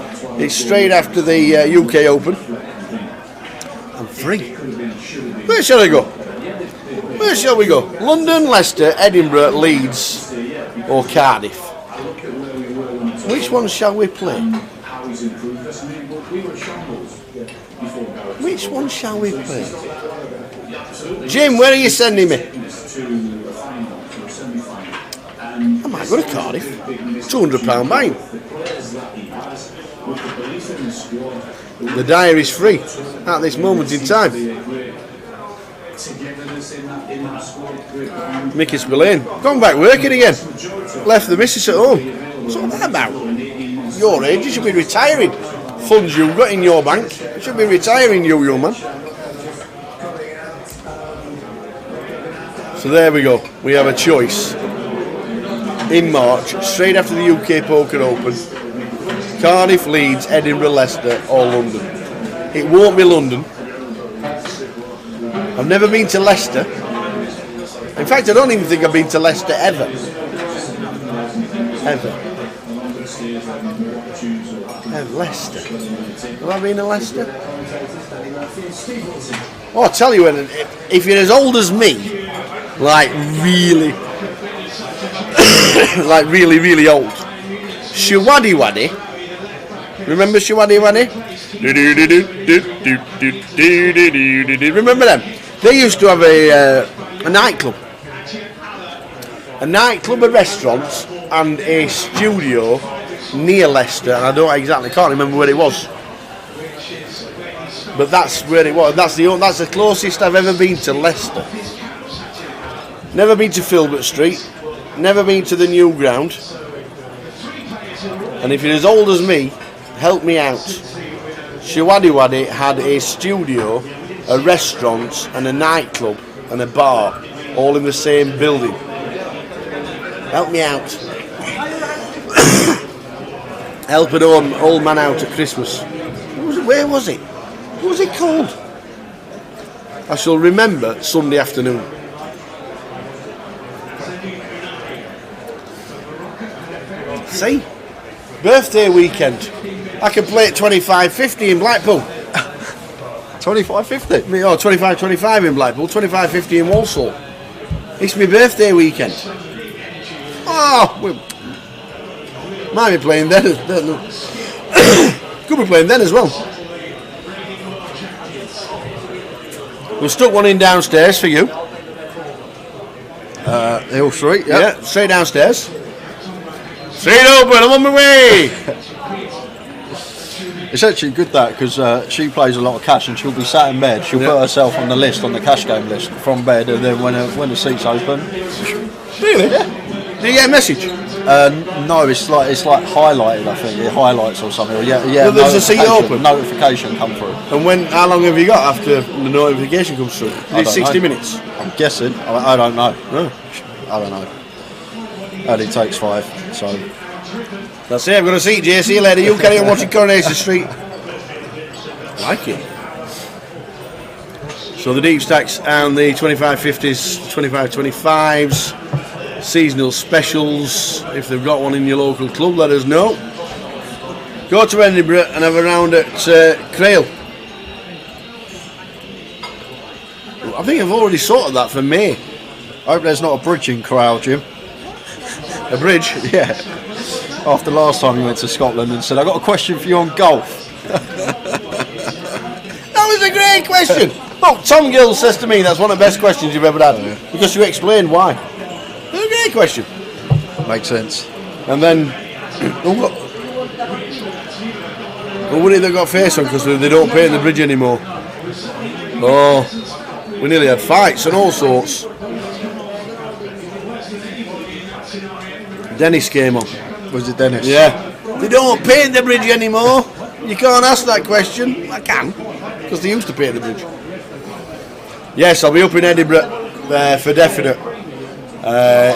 It's straight after the UK Open. I'm free. Where shall I go? Where shall we go? London, Leicester, Edinburgh, Leeds, or Cardiff? Which one shall we play? Which one shall we play? Jim, where are you sending me? I might go to Cardiff. £200 buying. The diary's free at this moment in time. Mickey Spillane, gone back working again. Left the missus at home. What's all that about? Your age, you should be retiring. Funds you've got in your bank, you should be retiring, you young man. So there we go. We have a choice in March, straight after the UK Poker Open. Cardiff, Leeds, Edinburgh, Leicester, or London. It won't be London. I've never been to Leicester. In fact, I don't even think I've been to Leicester ever. Leicester. Have I been to Leicester? Oh, I'll tell you, if you're as old as me, like really old, Shiwaddy Waddy. Remember Shiwaddy Waddy? Remember them? They used to have a nightclub. A nightclub, a restaurant, and a studio near Leicester. And I can't remember where it was. But that's where it was. That's the closest I've ever been to Leicester. Never been to Filbert Street. Never been to the new ground. And if you're as old as me, help me out. Shiwaddy Waddy had a studio, a restaurant, and a nightclub and a bar, all in the same building. Help me out. Help an old man out at Christmas. Where was it? What was it called? I shall remember Sunday afternoon. See? Birthday weekend. I can play at 25.50 in Blackpool. 25.50? Oh, 25.25 in Blackpool, 25.50 in Walsall. It's my birthday weekend. Oh, might be playing then. Could be playing then as well. We'll stuck one in downstairs for you. Hill Street, yeah, straight downstairs. Straight open, I'm on my way. It's actually good that because she plays a lot of cash and she'll be sat in bed. She'll put herself on the list, on the cash game list from bed, and then when the seat's open. Really? Yeah. Do you get a message? No, it's like highlighted. I think it highlights or something. Or yeah. Well, there's a seat open. Notification come through. And how long have you got after the notification comes through? Is it 60 minutes? I'm guessing. I don't know. No. I don't know. And it takes 5. So that's it. I've got a seat, Jay. See you later. You carry on watching Coronation Street. I like it. So the deep stacks and the 25.50s, 25.25s. Seasonal specials. If they've got one in your local club, let us know. Go to Edinburgh and have a round at Crail. I think I've already sorted that for May. I hope there's not a bridge in Crail, Jim. A bridge? Yeah. After last time you went to Scotland and said, I've got a question for you on golf. That was a great question. Look, Tom Gill says to me that's one of the best questions you've ever had. Because you explained why. Great question. Makes sense. And then, who would it that got face on because they don't paint the bridge anymore? Oh, we nearly had fights and all sorts. Dennis came on. Was it Dennis? Yeah. They don't paint the bridge anymore. You can't ask that question. I can, because they used to paint the bridge. Yes, I'll be up in Edinburgh for definite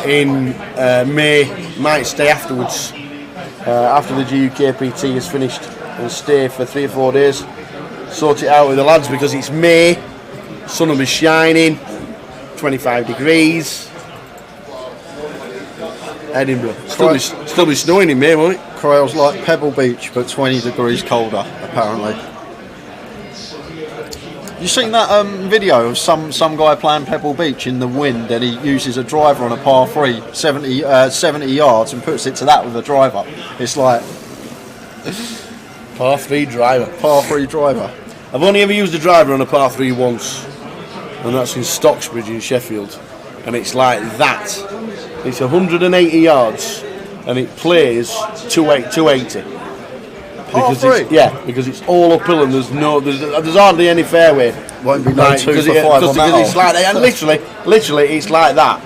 in May. Might stay afterwards after the GUKPT is finished and stay for 3 or 4 days. Sort it out with the lads because it's May. Sun will be shining. 25 degrees. Edinburgh. Still be snowing in May, won't it? Crail's like Pebble Beach, but 20 degrees colder, apparently. You seen that video of some guy playing Pebble Beach in the wind, and he uses a driver on a par 3, 70 yards, and puts it to that with a driver. It's like Par 3 driver. par 3 driver. I've only ever used a driver on a par 3 once, and that's in Stocksbridge in Sheffield. And it's like that. It's 180 yards, and it plays 280. Par Because 3? because it's all uphill and there's hardly any fairway. Won't be no Like, 2 because for 5 on that it's hole. like that, and literally it's like that.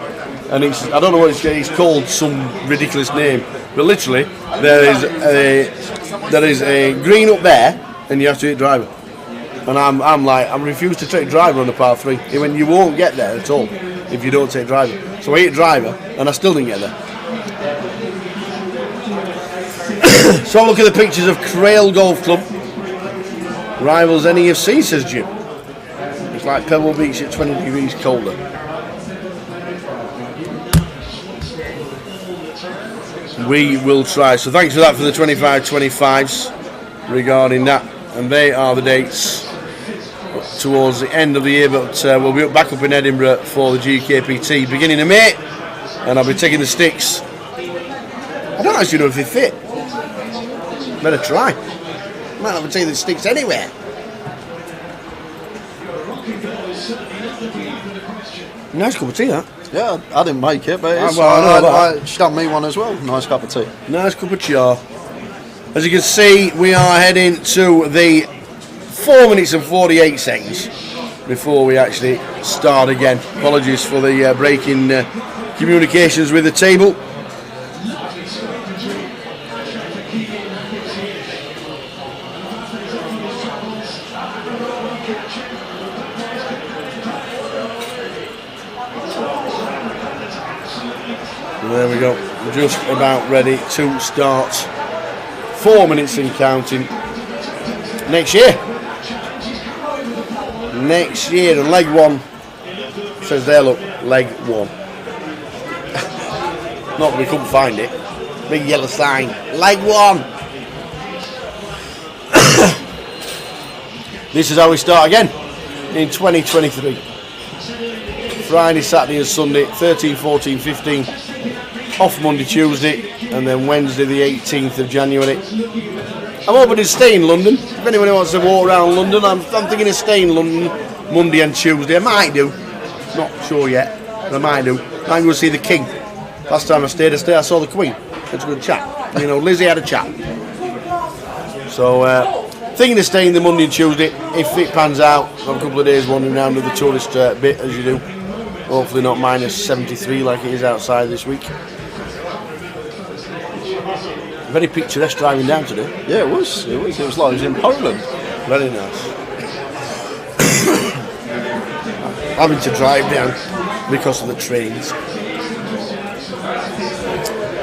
And it's, I don't know what it's called, some ridiculous name, but literally there is a green up there, and you have to hit driver. And I refuse to take driver on a par 3. When you won't get there at all if you don't take driver. So I hit driver, and I still didn't get there. So have a look at the pictures of Crail Golf Club. Rivals NEFC, says Jim. It's like Pebble Beach at 20 degrees colder. We will try. So thanks for that for the 25-25s regarding that. And they are the dates towards the end of the year. But we'll be back up in Edinburgh for the GUKPT beginning of May. And I'll be taking the sticks. I don't actually know if they fit. Better try. Might not be taking the sticks anywhere. Nice cup of tea, that. Yeah, I didn't make it, but it's, well, I know she done me one as well. Nice cup of tea. Nice cup of char. As you can see, we are heading to the 4 minutes and 48 seconds before we actually start again. Apologies for the break in communications with the table. There we go, just about ready to start. 4 minutes and counting. Next year, and leg 1 says there, look, leg 1. Not that we couldn't find it. Big yellow sign, leg 1. This is how we start again in 2023. Friday, Saturday and Sunday, 13, 14, 15. Off Monday, Tuesday, and then Wednesday the 18th of January. I'm hoping to stay in London. If anyone wants to walk around London, I'm thinking of staying in London Monday and Tuesday. I might do. Not sure yet, but I might do. I might go see the King. Last time I stayed, I saw the Queen. It's a good chat. You know, Lizzie had a chat. So, thinking of staying the Monday and Tuesday. If it pans out, have a couple of days wandering around with the tourist bit, as you do. Hopefully not minus 73 like it is outside this week. Very picturesque driving down today. Yeah, it was like it was in Poland. Very nice. Having to drive down because of the trains.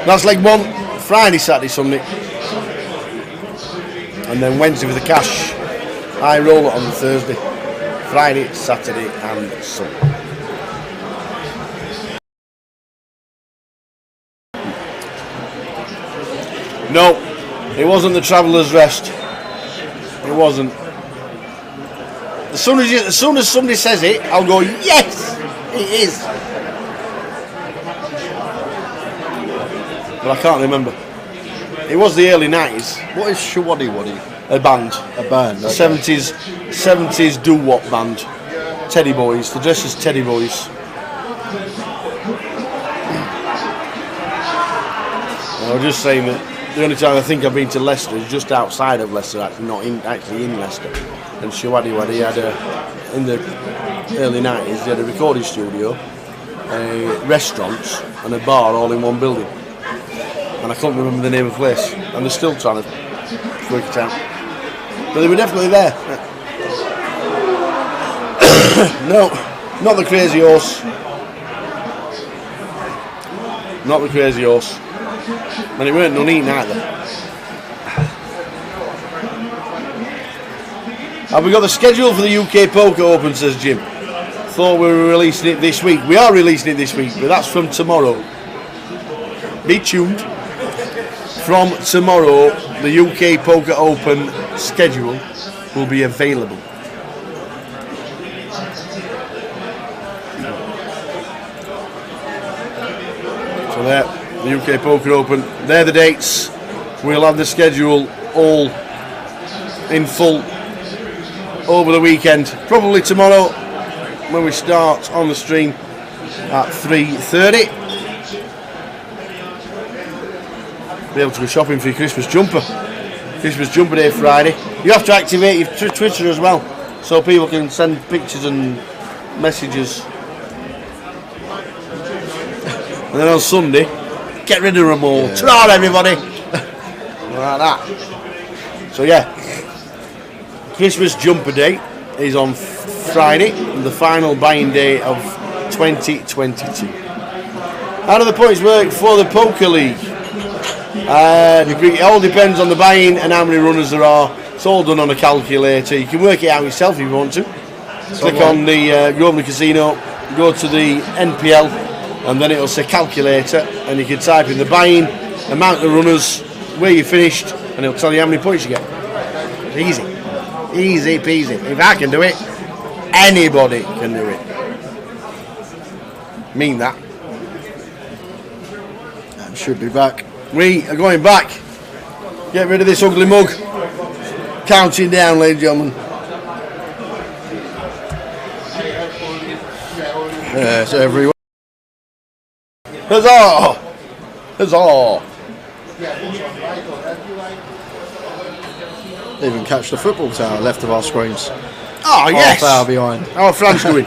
That's leg 1, Friday, Saturday, Sunday. And then Wednesday with the cash. I roll it on Thursday. Friday, Saturday and Sunday. No, it wasn't the Traveller's Rest. It wasn't. As soon as somebody says it, I'll go, yes, it is. But I can't remember. It was the early 90s. What is Shawaddy Waddy? A band. A band. Okay. 70s doo-wop band. Teddy Boys. The dress is Teddy Boys. I was just saying that the only time I think I've been to Leicester is just outside of Leicester, actually, not actually in Leicester. And Shawadi Wadi had in the early 90s, they had a recording studio, restaurants and a bar all in one building. And I can't remember the name of the place. And they're still trying to work it out. But they were definitely there. No, not the Crazy Horse. Not the Crazy Horse. And it weren't Nuneaton either. Have we got the schedule for the UK Poker Open, says Jim. Thought we were releasing it this week. We are releasing it this week, but that's from tomorrow. Be tuned. From tomorrow, the UK Poker Open schedule will be available. So there, the UK Poker Open, they're the dates. We'll have the schedule all in full over the weekend. Probably tomorrow when we start on the stream at 3:30. Be able to go shopping for your Christmas jumper. Christmas jumper day Friday. You have to activate your Twitter as well, so people can send pictures and messages. And then on Sunday, get rid of them all. Yeah. Ta-ra, everybody! Like that. So yeah, Christmas jumper day is on Friday, the final buying day of 2022. How do the points work for the Poker League? It all depends on the buy-in and how many runners there are. It's all done on a calculator. You can work it out yourself if you want to. Click on the Grosvenor Casino, go to the NPL, and then it'll say calculator, and you can type in the buy-in, amount of runners, where you finished, and it'll tell you how many points you get. It's easy. Easy peasy. If I can do it, anybody can do it. Mean that. Should be back. We are going back. Get rid of this ugly mug. Counting down, ladies and gentlemen. Yes, everyone. Huzzah! Huzzah! Even catch the football tower left of our screens. Oh, yes! Half hour behind. How are France doing?